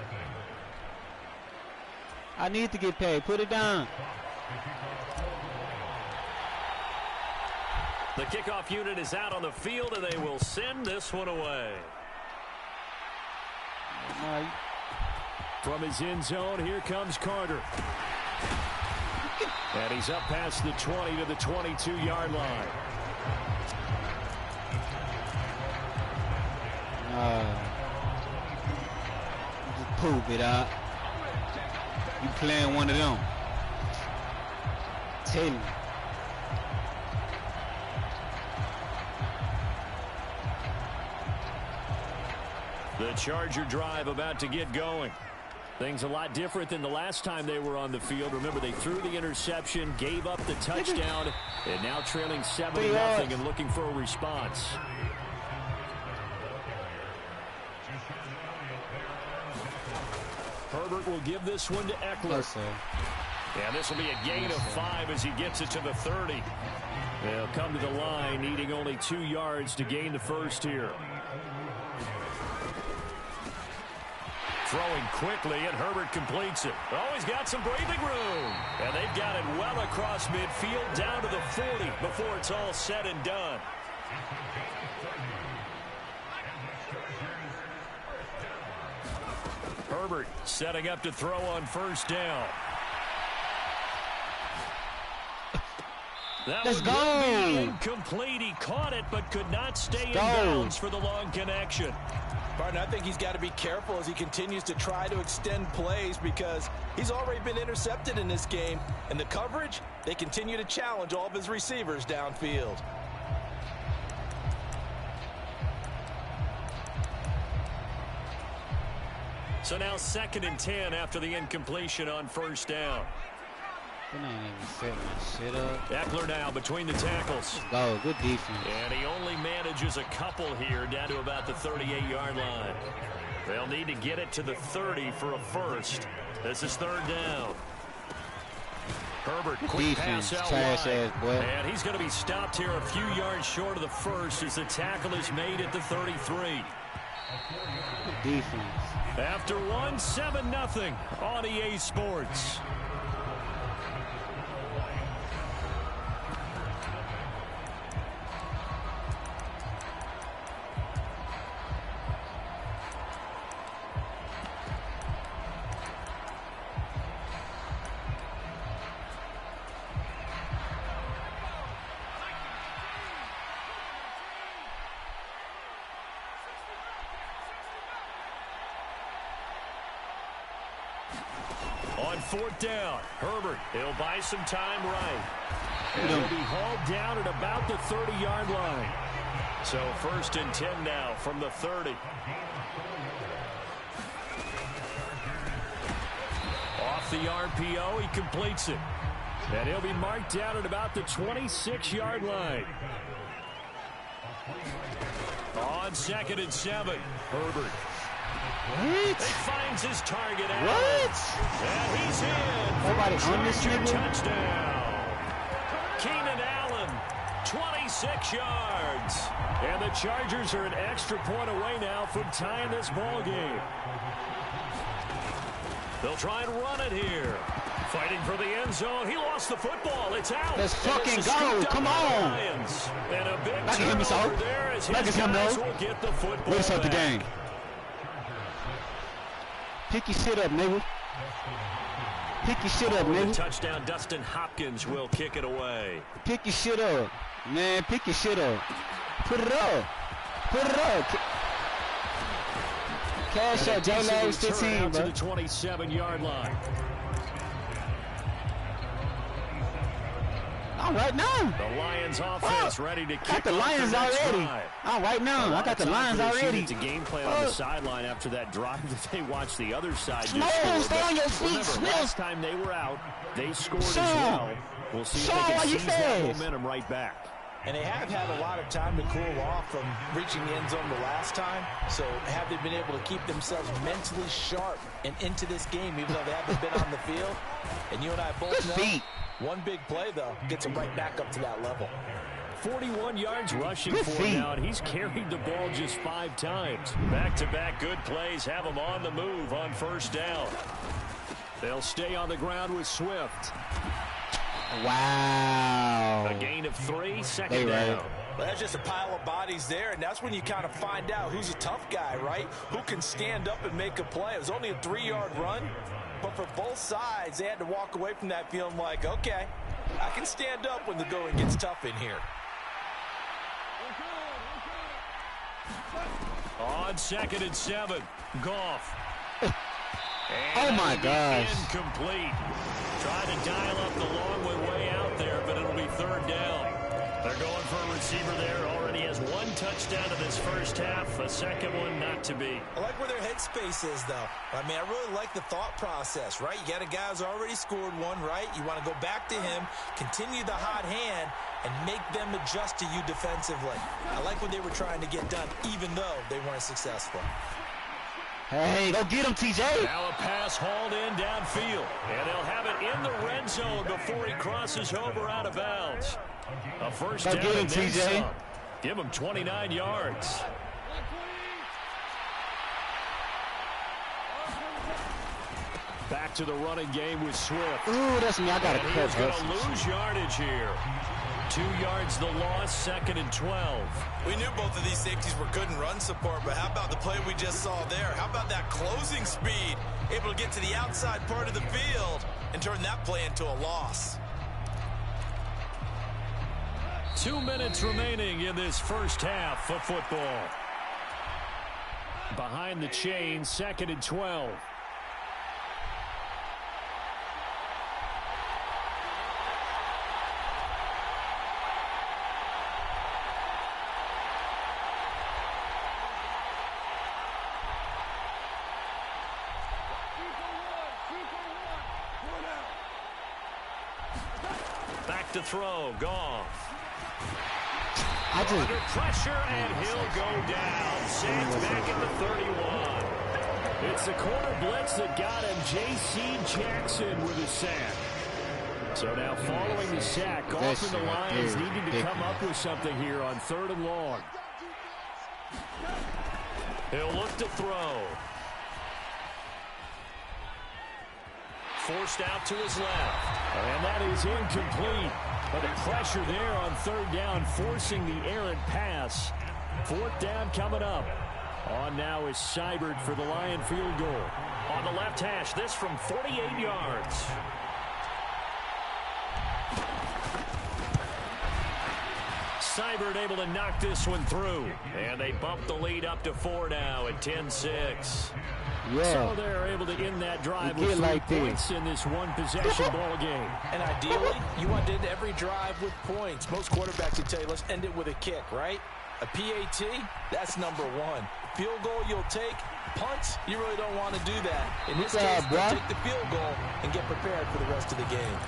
I need to get paid. Put it down. The kickoff unit is out on the field, and they will send this one away. From his end zone, here comes Carter. And he's up past the 20 to the 22-yard line. Just poop it out. You playing one of them. Tell me. The Charger drive about to get going. Things a lot different than the last time they were on the field. Remember, they threw the interception, gave up the touchdown, and now trailing 7-0 and looking for a response. Herbert will give this one to Eckler. And this will be a gain of 5 as he gets it to the 30. They'll come to the line, needing only 2 yards to gain the first here. Throwing quickly, and Herbert completes it. Oh, he's got some breathing room. And they've got it well across midfield, down to the 40 before it's all said and done. Herbert setting up to throw on first down. That Let's go. Incomplete. He caught it, but could not stay in bounds for the long connection. Martin, I think he's got to be careful as he continues to try to extend plays because he's already been intercepted in this game. And the coverage, they continue to challenge all of his receivers downfield. So now 2nd and 10 after the incompletion on first down. They ain't even setting that shit up. Eckler now between the tackles. Go, good defense. And he only manages a couple here down to about the 38-yard line. They'll need to get it to the 30 for a first. This is 3rd down. Herbert, quick defense, pass out trash wide. ass boy. And he's going to be stopped here a few yards short of the first as the tackle is made at the 33. Good defense. After one, 7-0 on EA Sports. on 4th down. Herbert, he'll buy some time right. And he'll be hauled down at about the 30-yard line. So 1st and 10 now from the 30. Off the RPO, he completes it. And he'll be marked down at about the 26-yard line. On 2nd and 7, Herbert. What? He finds his target out. What? And he's in. Nobody on this nigga? Touchdown. Keenan Allen, 26 yards. And the Chargers are an extra point away now from tying this ball game. They'll try and run it here. Fighting for the end zone. He lost the football. It's out. Let's fucking go. Come on. And a big Back at him, so. there as Back his at him, guys though. will get the football Wait up the back. game. Pick your shit up, nigga. Pick your shit up, For the nigga. touchdown, Dustin Hopkins will kick it away. Pick your shit up. Man, pick your shit up. Put it up. Put it up. Cash out Jlavish15's, to bro. the 27-yard line. I'm right now. The Lions offense ready to kick Got the off Lions their next already. drive. I'm right now. I got the Lions already. It's a game plan on the sideline after that drive that they watched the other side just No, score. stay on your But feet, remember, Smith. last time they were out, they scored as Sean. well. We'll see if Sean, they why can you seize that fast? momentum right back. And they have had a lot of time to cool off from reaching the end zone the last time. So have they been able to keep themselves mentally sharp and into this game, even though they haven't been on the field? And you and I both know, feet. one big play, though, gets them right back up to that level. 41 yards rushing Good for feet. him now, and he's carried the ball just 5 times. Back-to-back good plays have him on the move on 1st down. They'll stay on the ground with Swift. Wow. A gain of 3, 2nd They down. right. Well, that's just a pile of bodies there, and that's when you kind of find out who's a tough guy, right? Who can stand up and make a play. It was only a 3-yard run, but for both sides, they had to walk away from that feeling like, okay, I can stand up when the going gets tough in here. On 2nd and 7, Goff. Oh, my gosh. Incomplete. Trying to dial up the long way out there, but it'll be 3rd down. They're going for a receiver there. Already has 1 touchdown in this first half. A second one not to be. I like where their headspace is, though. I mean, I really like the thought process, right? You got a guy who's already scored one, right? You want to go back to him, continue the hot hand, and make them adjust to you defensively. I like what they were trying to get done, even though they weren't successful. Hey, go get him, TJ. Now a pass hauled in downfield. And they'll have it in the red zone before he crosses over out of bounds. A first Go down get him, and then TJ. some. Give him 29 yards. Back to the running game with Swift. Ooh, that's me. I got to And he cut is going that. to lose yardage here. 2 yards the loss, 2nd and 12. We knew both of these safeties were good in run support, but how about the play we just saw there? How about that closing speed? Able to get to the outside part of the field and turn that play into a loss. 2 minutes remaining in this first half of football. Behind the chain, 2nd and 12. Back to throw, Goff. Under pressure, and he'll go down. Saints back at the 31. It's the corner blitz that got him. J.C. Jackson with a sack. So now following the sack, Goff and the Lions needing to come up with something here on 3rd and long. He'll look to throw. Forced out to his left. And that is incomplete. But the pressure there on 3rd down, forcing the errant pass. 4th down coming up. On now is Seibert for the Lion field goal. On the left hash, this from 48 yards. Seibert able to knock this one through. And they bump the lead up to 4 now at 10-6. Yeah. So they're able to end that drive with 3 like points in this one-possession ball game. And ideally, you want to end every drive with points. Most quarterbacks would tell you, let's end it with a kick, right? A PAT, that's number 1. Field goal you'll take. Punts, you really don't want to do that. In this case, they'll take the field goal and get prepared for the rest of the game.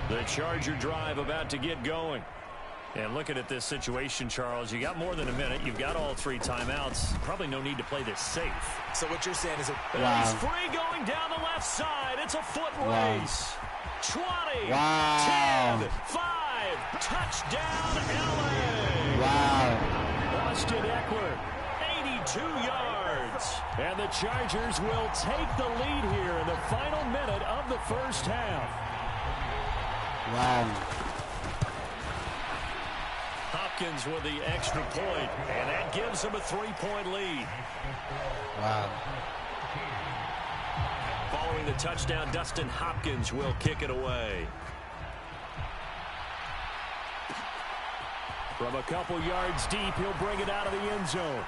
The Charger drive about to get going. And looking at this situation, Charles, you got more than a minute. You've got all 3 timeouts. Probably no need to play this safe. So what you're saying is He's free going down the left side. It's a foot race. 20, 10, 5, touchdown, LA. Wow. Austin Eckler, 82 yards. And the Chargers will take the lead here in the final minute of the first half. Wow. Hopkins with the extra point, and that gives them a 3-point lead. Wow. Following the touchdown, Dustin Hopkins will kick it away. From a couple yards deep, he'll bring it out of the end zone.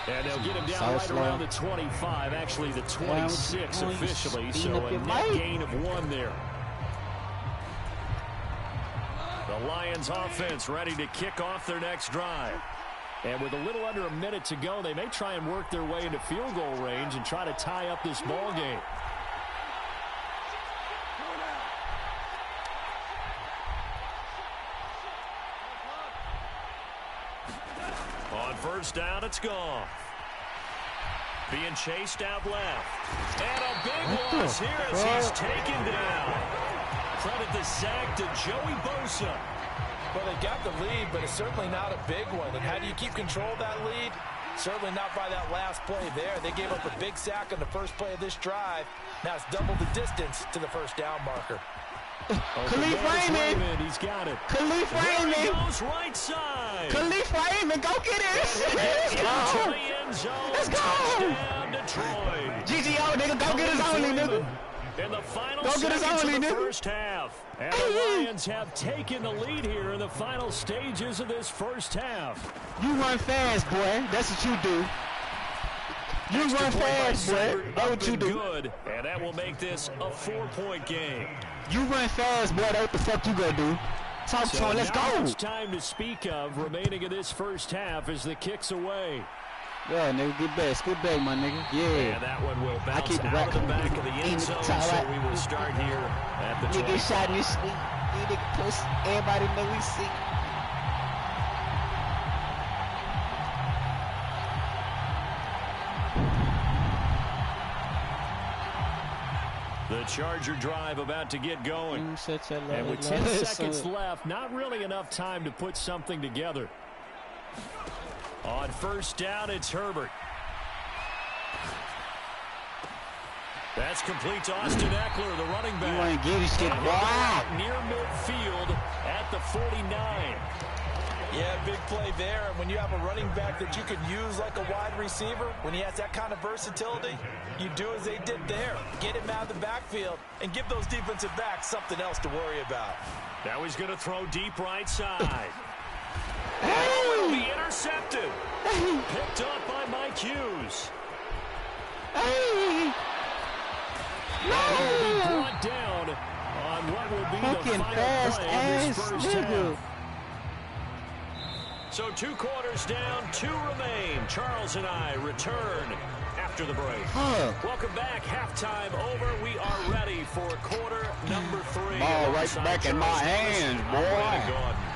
And they'll get him down right around the 25, actually the 26 officially, so a net gain of 1 there. The Lions offense ready to kick off their next drive. And with a little under a minute to go, they may try and work their way into field goal range and try to tie up this ball game. On first down, it's gone. Being chased out left. And a big loss here as he's taken down. Credit the sack to Joey Bosa. Well, they got the lead, but it's certainly not a big one. And how do you keep control of that lead? Certainly not by that last play there. They gave up a big sack on the first play of this drive. Now it's double the distance to the first down marker. Khalif Raymond. He's got it. Khalif Raymond. He goes right side. Khalif Raymond, go get it. Let's go. The end zone. Let's go. Touchdown, Detroit. GGO, nigga, go get his only, nigga. In the final go get his seconds only, of the nigga. first half. And the Lions have taken the lead here in the final stages of this first half. You run fast, boy. That's what you do. You run fast, boy. That's what you do. Good, and that will make this a 4-point game. You run fast, boy. That's what the fuck you gonna do. Talk to him. Let's go. Much time to speak of remaining in this first half as the kick's away. Yeah, nigga, get back. Scoot back, my nigga. Yeah. And that one will bounce keep out of the back of the end zone, so we will start here at the 20. Nigga shot in his sleep. Nigga pussy. Everybody know we see. The Charger drive about to get going. And with 10 seconds left, not really enough time to put something together. On first down, it's Herbert. That's complete to Austin Eckler, the running back. You want to get his shit, boy. Near midfield at the 49. Yeah, big play there. And when you have a running back that you can use like a wide receiver, when he has that kind of versatility, you do as they did there. Get him out of the backfield and give those defensive backs something else to worry about. Now he's going to throw deep right side. Oh, it'll be intercepted. Picked up by Mike Hughes. He'll be brought down on what will be the final play of this first half. So 2 quarters down, 2 remain. Charles and I return after the break. Welcome back. Halftime over. We are ready for quarter number 3. Ball right back in my hands, boy.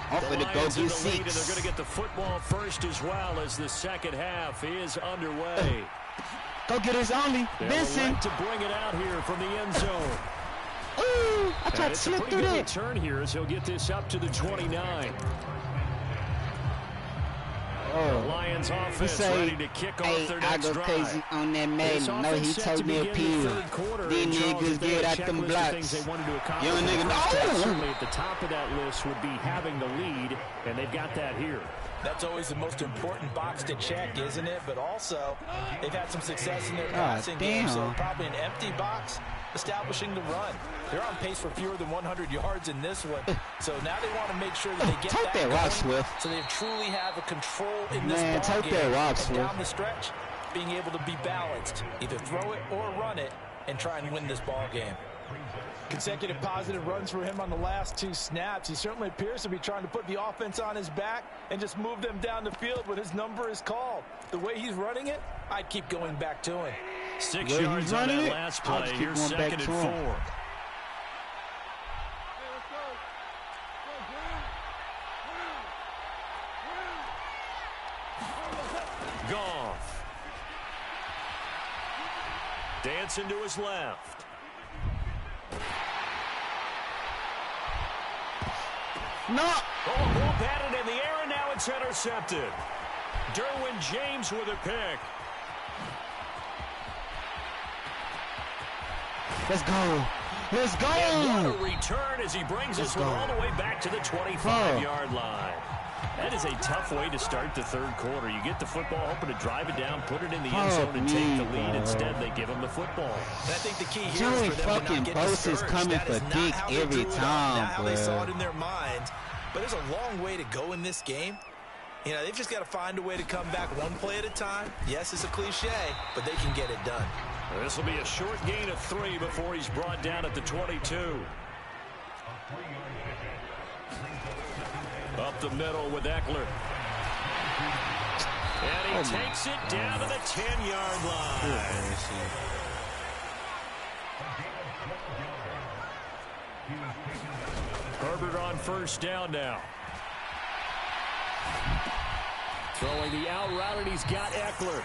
I'm finna go get 6. They're going to get the football first as well as the second half is underway. Go get his only. Benson. Like to bring it out here from the end zone. Ooh, I tried to slip through that. It's a pretty good return here as he'll get this up to the 29. The Lions offense ready to kick off their next drive. I go crazy on that Madden. No, he told me a pill. These niggas get out them blocks. Young nigga, no! Certainly at the top of that list would be having the lead, and they've got that here. That's always the most important box to check, isn't it? But also, they've had some success in their passing game, so probably an empty box establishing the run. They're on pace for fewer than 100 yards in this one. So now they want to make sure that they get take that rock, Swift. So they truly have a control in this Man, ball take game. that rock, And Swift. down the stretch, being able to be balanced. Either throw it or run it and try and win this ball game. Consecutive positive runs for him on the last 2 snaps. He certainly appears to be trying to put the offense on his back and just move them down the field when his number is called. The way he's running it, I'd keep going back to him. 6 yards on that last play. Here's 2nd and 4. Goff. Dancing to his left. No! Oh, ball batted in the air, and now it's intercepted. Derwin James with a pick. Let's go. Let's go. And what a return as he brings this one all the way back to the 25-yard line. That is a tough way to start the third quarter. You get the football, hoping to drive it down, put it in the end zone, and take the lead. Instead, they give him the football. And I think the key here Joey is for them to not get Bosa is discouraged. coming That is for not dick how they every drew it up, time, not how they bro. saw it in their minds. But there's a long way to go in this game. You know, they've just got to find a way to come back one play at a time. Yes, it's a cliche, but they can get it done. This will be a short gain of 3 before he's brought down at the 22. Up the middle with Eckler. And he takes it down to the 10-yard line. Herbert on first down now. Throwing the out route, and he's got Eckler.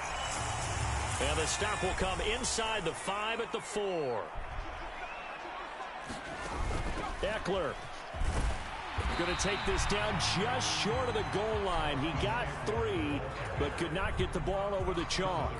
And the stop will come inside the 5 at the 4. Eckler going to take this down just short of the goal line. He got 3, but could not get the ball over the chalk.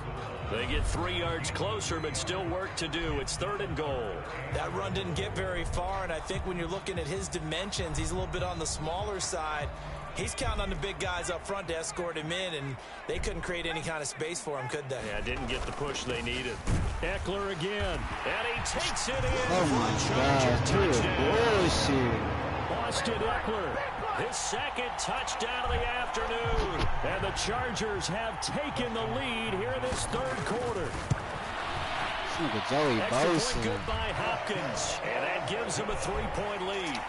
They get 3 yards closer, but still work to do. It's 3rd and goal. That run didn't get very far, and I think when you're looking at his dimensions, he's a little bit on the smaller side. He's counting on the big guys up front to escort him in, and they couldn't create any kind of space for him, could they? Yeah, didn't get the push they needed. Eckler again, and he takes it in. Oh, my God. Bullshit. Austin Eckler, his 2nd touchdown of the afternoon. And the Chargers have taken the lead here in this 3rd quarter. Joey Extra point Bosa. good by Hopkins, and that gives him a 3-point lead.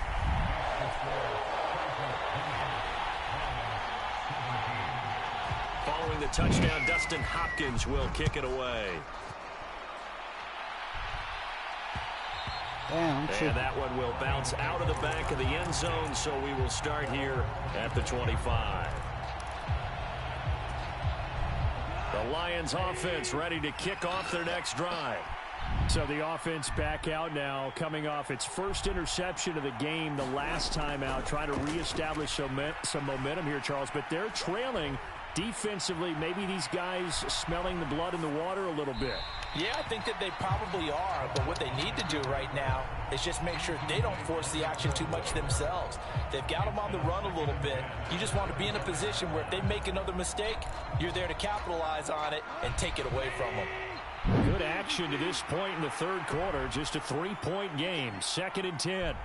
Following the touchdown, Dustin Hopkins will kick it away. Damn, and that one will bounce out of the back of the end zone, so we will start here at the 25. The Lions offense ready to kick off their next drive. So the offense back out now, coming off its first interception of the game the last time out, trying to reestablish some momentum here, Charles, but they're trailing defensively. Maybe these guys smelling the blood in the water a little bit. Yeah, I think that they probably are, but what they need to do right now is just make sure they don't force the action too much themselves. They've got them on the run a little bit. You just want to be in a position where if they make another mistake, you're there to capitalize on it and take it away from them. Good action to this point in the 3rd quarter. Just a 3-point game. 2nd and 10.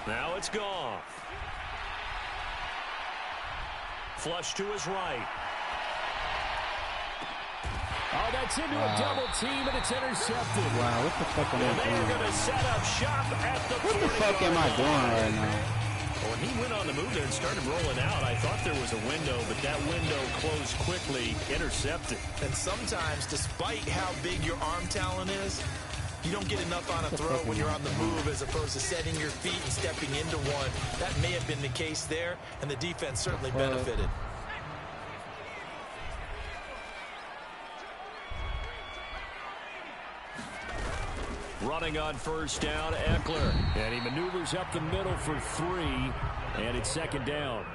Now it's Goff. Flush to his right. Oh, that's into a double team, and it's intercepted. Wow, what the fuck am I They're doing? going to set up shop at the 40-yard line. What the fuck am I doing right now? When he went on the move there and started rolling out, I thought there was a window, but that window closed quickly, intercepted. And sometimes, despite how big your arm talent is, you don't get enough on a throw when you're on the move as opposed to setting your feet and stepping into one. That may have been the case there, and the defense certainly benefited. Running on first down, Eckler. And he maneuvers up the middle for 3, and it's 2nd down.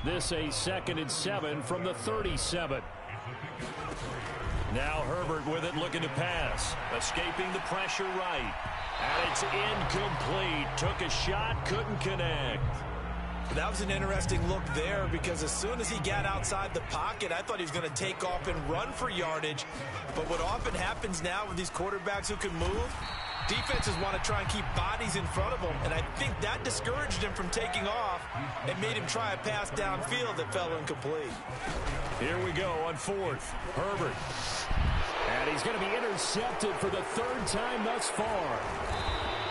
This a 2nd and 7 from the 37. Now Herbert with it, looking to pass. Escaping the pressure right. And it's incomplete. Took a shot, couldn't connect. That was an interesting look there because as soon as he got outside the pocket, I thought he was going to take off and run for yardage. But what often happens now with these quarterbacks who can move, defenses want to try and keep bodies in front of them, and I think that discouraged him from taking off and made him try a pass downfield that fell incomplete. Here we go on fourth. Herbert. And he's going to be intercepted for the third time thus far.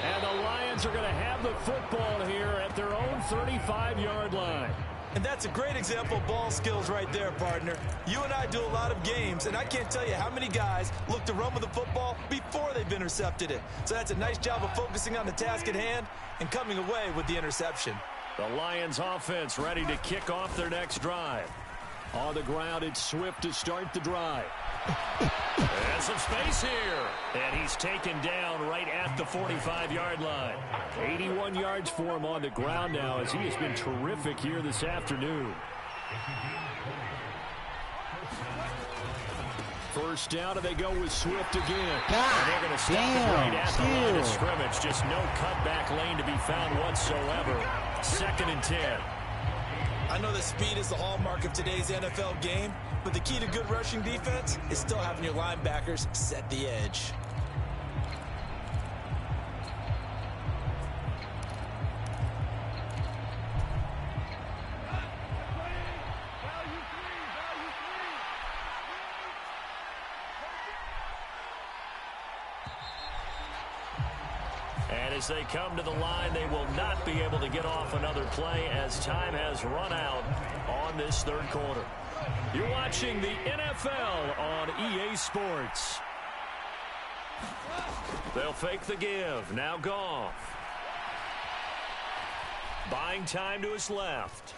And the Lions are going to have the football here at their own 35-yard line. And that's a great example of ball skills right there, partner. You and I do a lot of games, and I can't tell you how many guys look to run with the football before they've intercepted it. So that's a nice job of focusing on the task at hand and coming away with the interception. The Lions offense ready to kick off their next drive. On the ground, it's Swift to start the drive. And some space here. And he's taken down right at the 45-yard line. 81 yards for him on the ground now as he has been terrific here this afternoon. First down, and they go with Swift again. And they're going to stop it right at the line of scrimmage. Just no cutback lane to be found whatsoever. 2nd and 10. I know that speed is the hallmark of today's NFL game, but the key to good rushing defense is still having your linebackers set the edge. And as they come to the line, they will not be able to get off another play as time has run out on this third quarter. You're watching the NFL on EA Sports. They'll fake the give. Now Goff. Buying time to his left.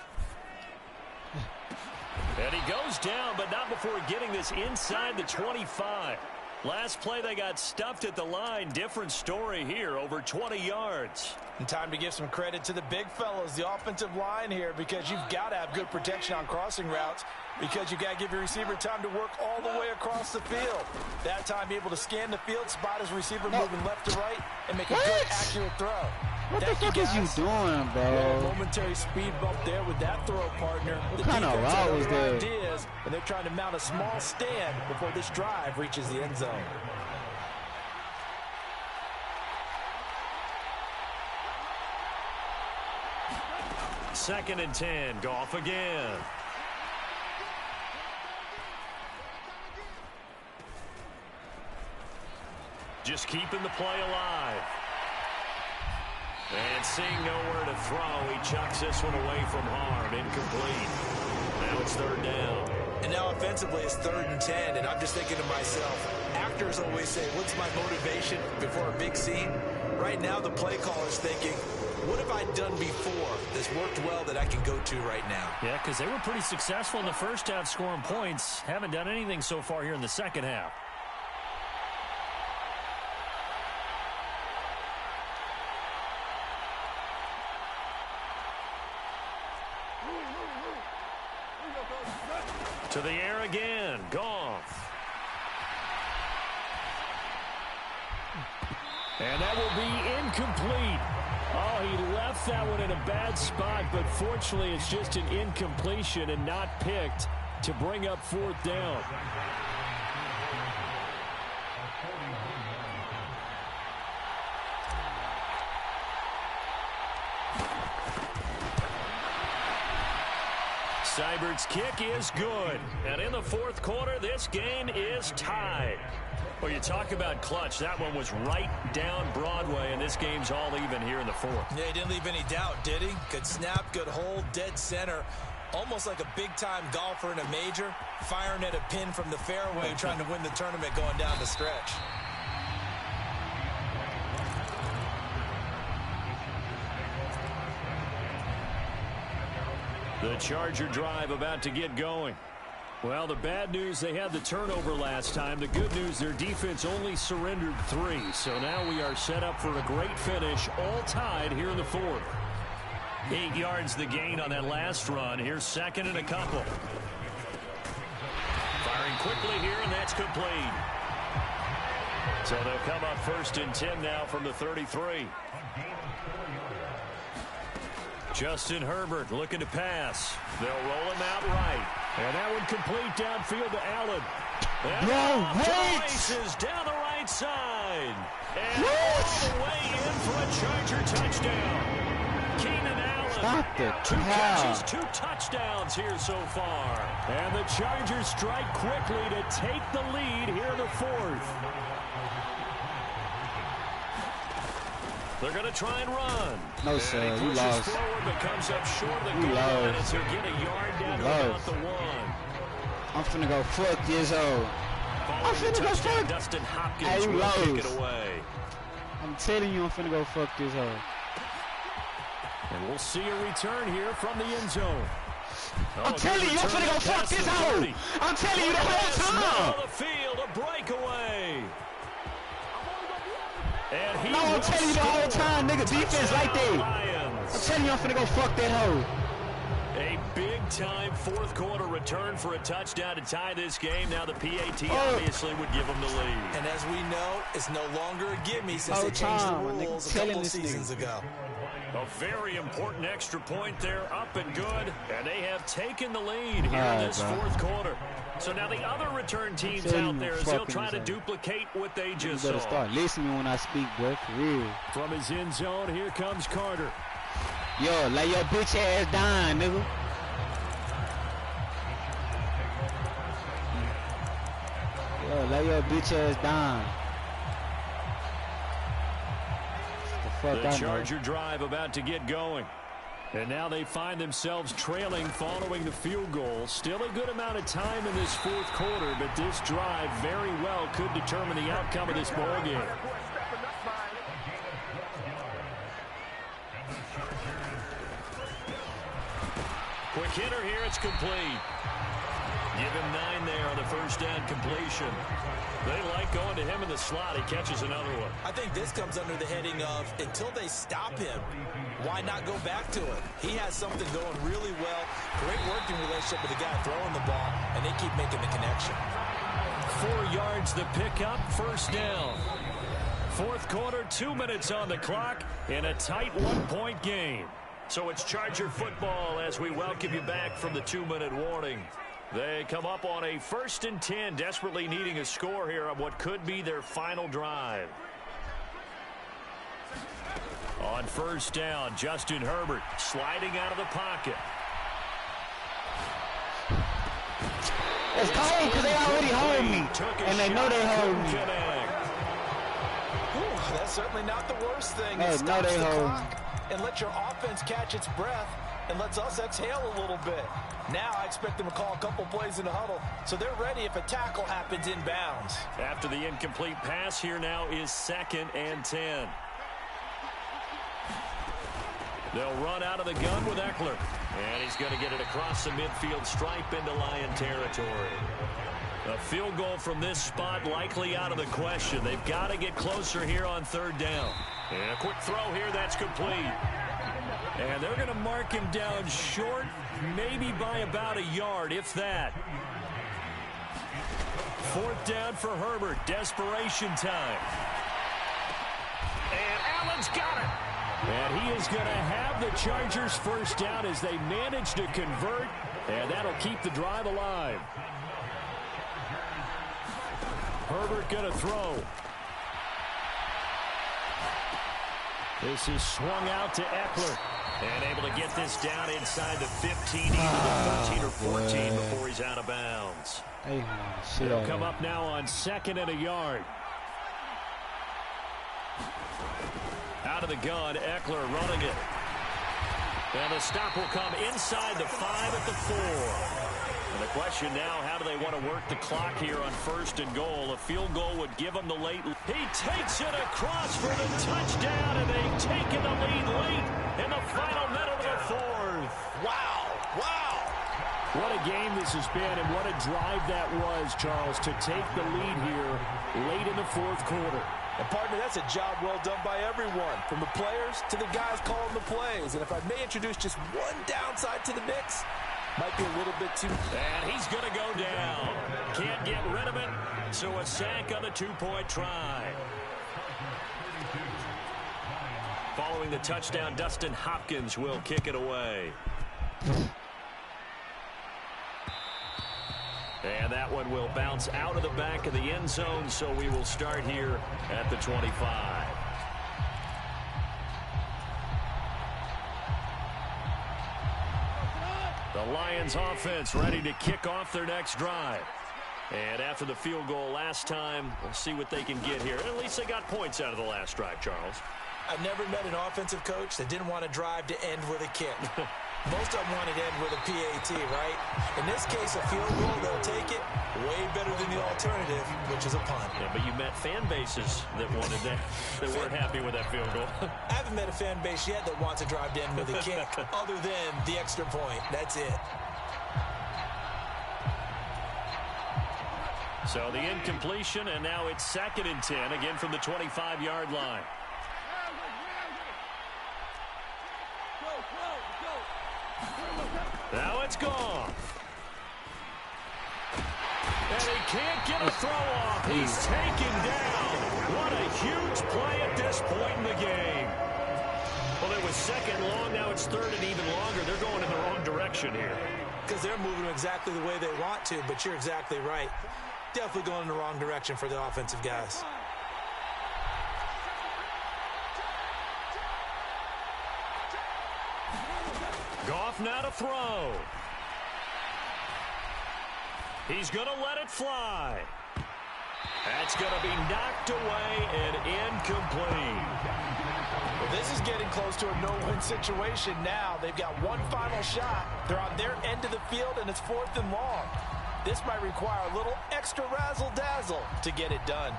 And he goes down, but not before getting this inside the 25. Last play, they got stuffed at the line. Different story here, over 20 yards. And time to give some credit to the big fellows, the offensive line here, because you've got to have good protection on crossing routes, because you've got to give your receiver time to work all the way across the field. That time, be able to scan the field, spot his receiver moving left to right, and make a good, accurate throw. What the fuck is you doing, bro? Momentary speed bump there with that throw, partner. What kind of route was that? Ideas, and they're trying to mount a small stand before this drive reaches the end zone. Second and 10. Goff again. Just keeping the play alive. And seeing nowhere to throw, he chucks this one away from harm. Incomplete. Now it's third down. And now offensively it's 3rd and 10, and I'm just thinking to myself, actors always say, what's my motivation before a big scene? Right now the play caller's thinking, what have I done before that's worked well that I can go to right now? Yeah, because they were pretty successful in the first half scoring points. Haven't done anything so far here in the second half. To the air again. Goff. And that will be incomplete. Oh, he left that one in a bad spot, but fortunately it's just an incompletion and not picked to bring up 4th down. Seibert's kick is good. And in the 4th quarter, this game is tied. Well, you talk about clutch. That one was right down Broadway, and this game's all even here in the 4th. Yeah, he didn't leave any doubt, did he? Good snap, good hold, dead center. Almost like a big-time golfer in a major, firing at a pin from the fairway, trying to win the tournament going down the stretch. The Charger drive about to get going. Well, the bad news, they had the turnover last time. The good news, their defense only surrendered 3. So now we are set up for a great finish, all tied here in the 4th. 8 yards the gain on that last run. Here's 2nd and a couple. Firing quickly here, and that's complete. So they'll come up 1st and 10 now from the 33. Justin Herbert looking to pass. They'll roll him out right. And that one complete downfield to Allen. And races down the right side. And all the way in for a Charger touchdown. Keenan Allen. Two catches, 2 touchdowns here so far. And the Chargers strike quickly to take the lead here in the 4th. They're going to try and run. No, sir. You lost. Forward, but comes up short of the goal line as he'll get a yard down to about the 1. I'm finna go fuck this hoe. I'm finna go fuck. Dustin Hopkins will kick it away. I'm telling you, I'm finna go fuck this hoe. And we'll see a return here from the end zone. I'm telling you, I'm finna go fuck this hoe. I'm telling you the whole time. The field, a breakaway. And no, I'm telling you the whole time, nigga. Defense like that. I'm telling you, I'm finna go fuck that hoe. A big-time 4th quarter return for a touchdown to tie this game. Now the PAT obviously would give them the lead. And as we know, it's no longer a gimme since they changed the rules a couple seasons ago. A very important extra point there, up and good. And they have taken the lead here in this 4th quarter. So now the other return teams out there as they'll try to duplicate what they just saw. You better start listening when I speak, bro, for real. From his end zone, here comes Carter. Yo, lay your bitch ass down, nigga. Yo, lay your bitch ass down. The Charger drive about to get going. And now they find themselves trailing following the field goal. Still a good amount of time in this 4th quarter, but this drive very well could determine the outcome of this ball game. Quick hitter here, it's complete. Give him 9 there on the first down completion. They like going to him in the slot. He catches another one. I think this comes under the heading of until they stop him, why not go back to it? He has something going really well. Great working relationship with the guy throwing the ball, and they keep making the connection. 4 yards the pickup, first down. 4th quarter, 2 minutes on the clock in a tight 1-point game. So it's Charger football as we welcome you back from the 2-minute warning. They come up on a 1st and 10, desperately needing a score here on what could be their final drive. On first down, Justin Herbert sliding out of the pocket. It's cold because they already hold me, and they know they hold me. That's certainly not the worst thing. It stops the clock and let your offense catch its breath and lets us exhale a little bit. Now I expect them to call a couple plays in the huddle, so they're ready if a tackle happens inbounds. After the incomplete pass, here now is 2nd and 10. They'll run out of the gun with Eckler. And he's going to get it across the midfield stripe into Lion territory. A field goal from this spot likely out of the question. They've got to get closer here on 3rd down. And a quick throw here, that's complete. And they're going to mark him down short, maybe by about a yard, if that. 4th down for Herbert. Desperation time. And Allen's got it. And he is going to have the Chargers first down as they manage to convert. And that'll keep the drive alive. Herbert going to throw. This is swung out to Eckler. And able to get this down inside the 15, even the 13 or 14 before he's out of bounds. They'll come up now on 2nd and a yard. Out of the gun, Eckler running it. And the stop will come inside the 5 at the 4. And the question now, how do they want to work the clock here on 1st and goal? A field goal would give them the late. He takes it across for the touchdown, and they've taken the lead late in the final minute of the 4th. Wow, wow. What a game this has been, and what a drive that was, Charles, to take the lead here late in the 4th quarter. And, partner, that's a job well done by everyone, from the players to the guys calling the plays. And if I may introduce just one downside to the mix, might be a little bit too... And he's going to go down. Can't get rid of it, so a sack on the 2-point try. Following Following the touchdown, Dustin Hopkins will kick it away. And that one will bounce out of the back of the end zone, so we will start here at the 25. The Lions offense ready to kick off their next drive. And after the field goal last time, we'll see what they can get here. At least they got points out of the last drive, Charles. I've never met an offensive coach that didn't want to drive to end with a kick. Most of them wanted to end with a PAT, right? In this case, a field goal, they'll take it. Way better than the alternative, which is a punt. Yeah, but you met fan bases that wanted that, that weren't happy with that field goal. I haven't met a fan base yet that wants to drive to end with a kick, other than the extra point. That's it. So the incompletion, and now it's 2nd and 10, again from the 25-yard line. Now it's gone. And he can't get a throw off. He's taken down. What a huge play at this point in the game. Well, it was 2nd long. Now it's 3rd and even longer. They're going in the wrong direction here. Because they're moving exactly the way they want to, but you're exactly right. Definitely going in the wrong direction for the offensive guys. Goff now to throw. He's going to let it fly. That's going to be knocked away and incomplete. Well, this is getting close to a no-win situation now. They've got one final shot. They're on their end of the field, and it's 4th and long. This might require a little extra razzle-dazzle to get it done.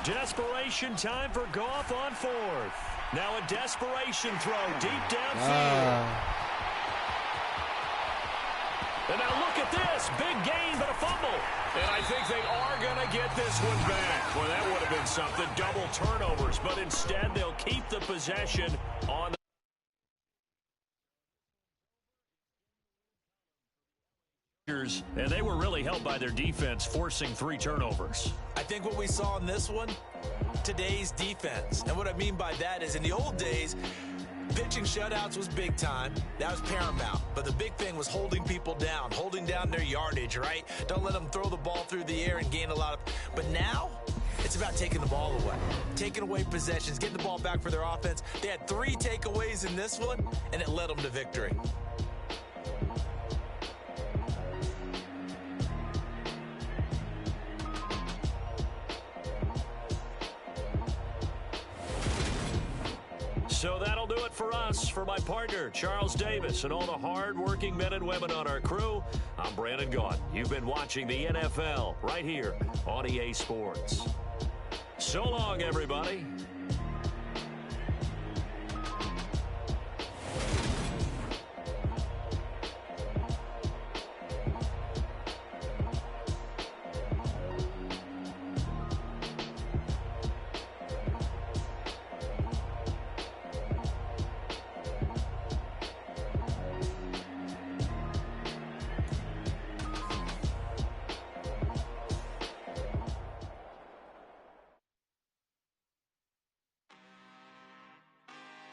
Desperation time for Goff on 4th. Now a desperation throw deep downfield. And now look at this. Big gain, but a fumble. And I think they are going to get this one back. Well, that would have been something. Double turnovers. But instead, they'll keep the possession on the... And they were really helped by their defense, forcing 3 turnovers. I think what we saw in this one, today's defense. And what I mean by that is in the old days, pitching shutouts was big time. That was paramount. But the big thing was holding people down, holding down their yardage, right? Don't let them throw the ball through the air and gain a lot of... But now, it's about taking the ball away. Taking away possessions, getting the ball back for their offense. They had 3 takeaways in this one, and it led them to victory. So that'll do it for us. For my partner, Charles Davis, and all the hard-working men and women on our crew, I'm Brandon Gaudin. You've been watching the NFL right here on EA Sports. So long, everybody.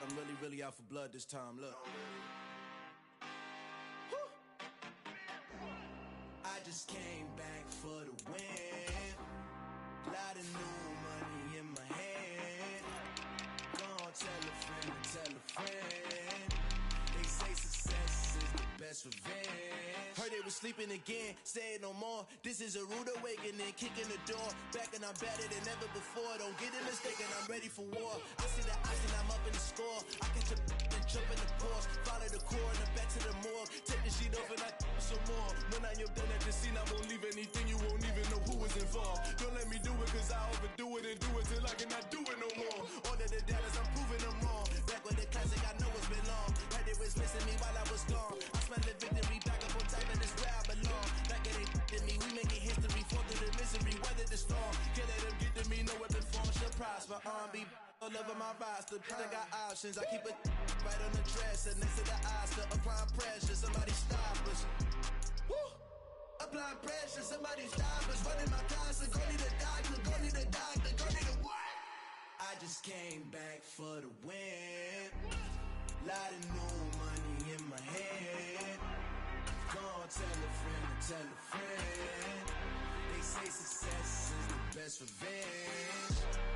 I'm really out for blood this time, look. I just came back for the win. Lot of new money in my hand. Go on, tell a friend. They say success is the best revenge. Heard they was sleeping again, say it no more. This is a rude awakening, kicking the door. Back and I'm better than ever before. Don't get it mistaken, I'm ready for war. I see the ice and I'm up in the score. I catch a and jump in the course. Follow the core and back to the morgue. Take the sheet off and I some more. When I am done at the scene, I won't leave anything. You won't even know who was involved. Don't let me do it cause I overdo it and do it till I cannot do it no more. All of the doubters, I'm proving them wrong. Back with the classic, I know it's been long. Heard they was missing me while I was gone. I smell the victory back up on time and it's where I belong. Like it ain't to me, we making history. Fall through the misery, weather the storm. Can't let them get to me, no weapon. for my roster. I got options. I keep it right on the dresser. Next to the Oscar. Applying pressure. Somebody stop us. Woo! Applying pressure. Somebody stop us. Running my constant. Go need a doctor. Go need a doctor. Go need a what? I just came back for the win. Lot of new money in my head. Go on, tell a friend and tell a friend. They say success is the best revenge.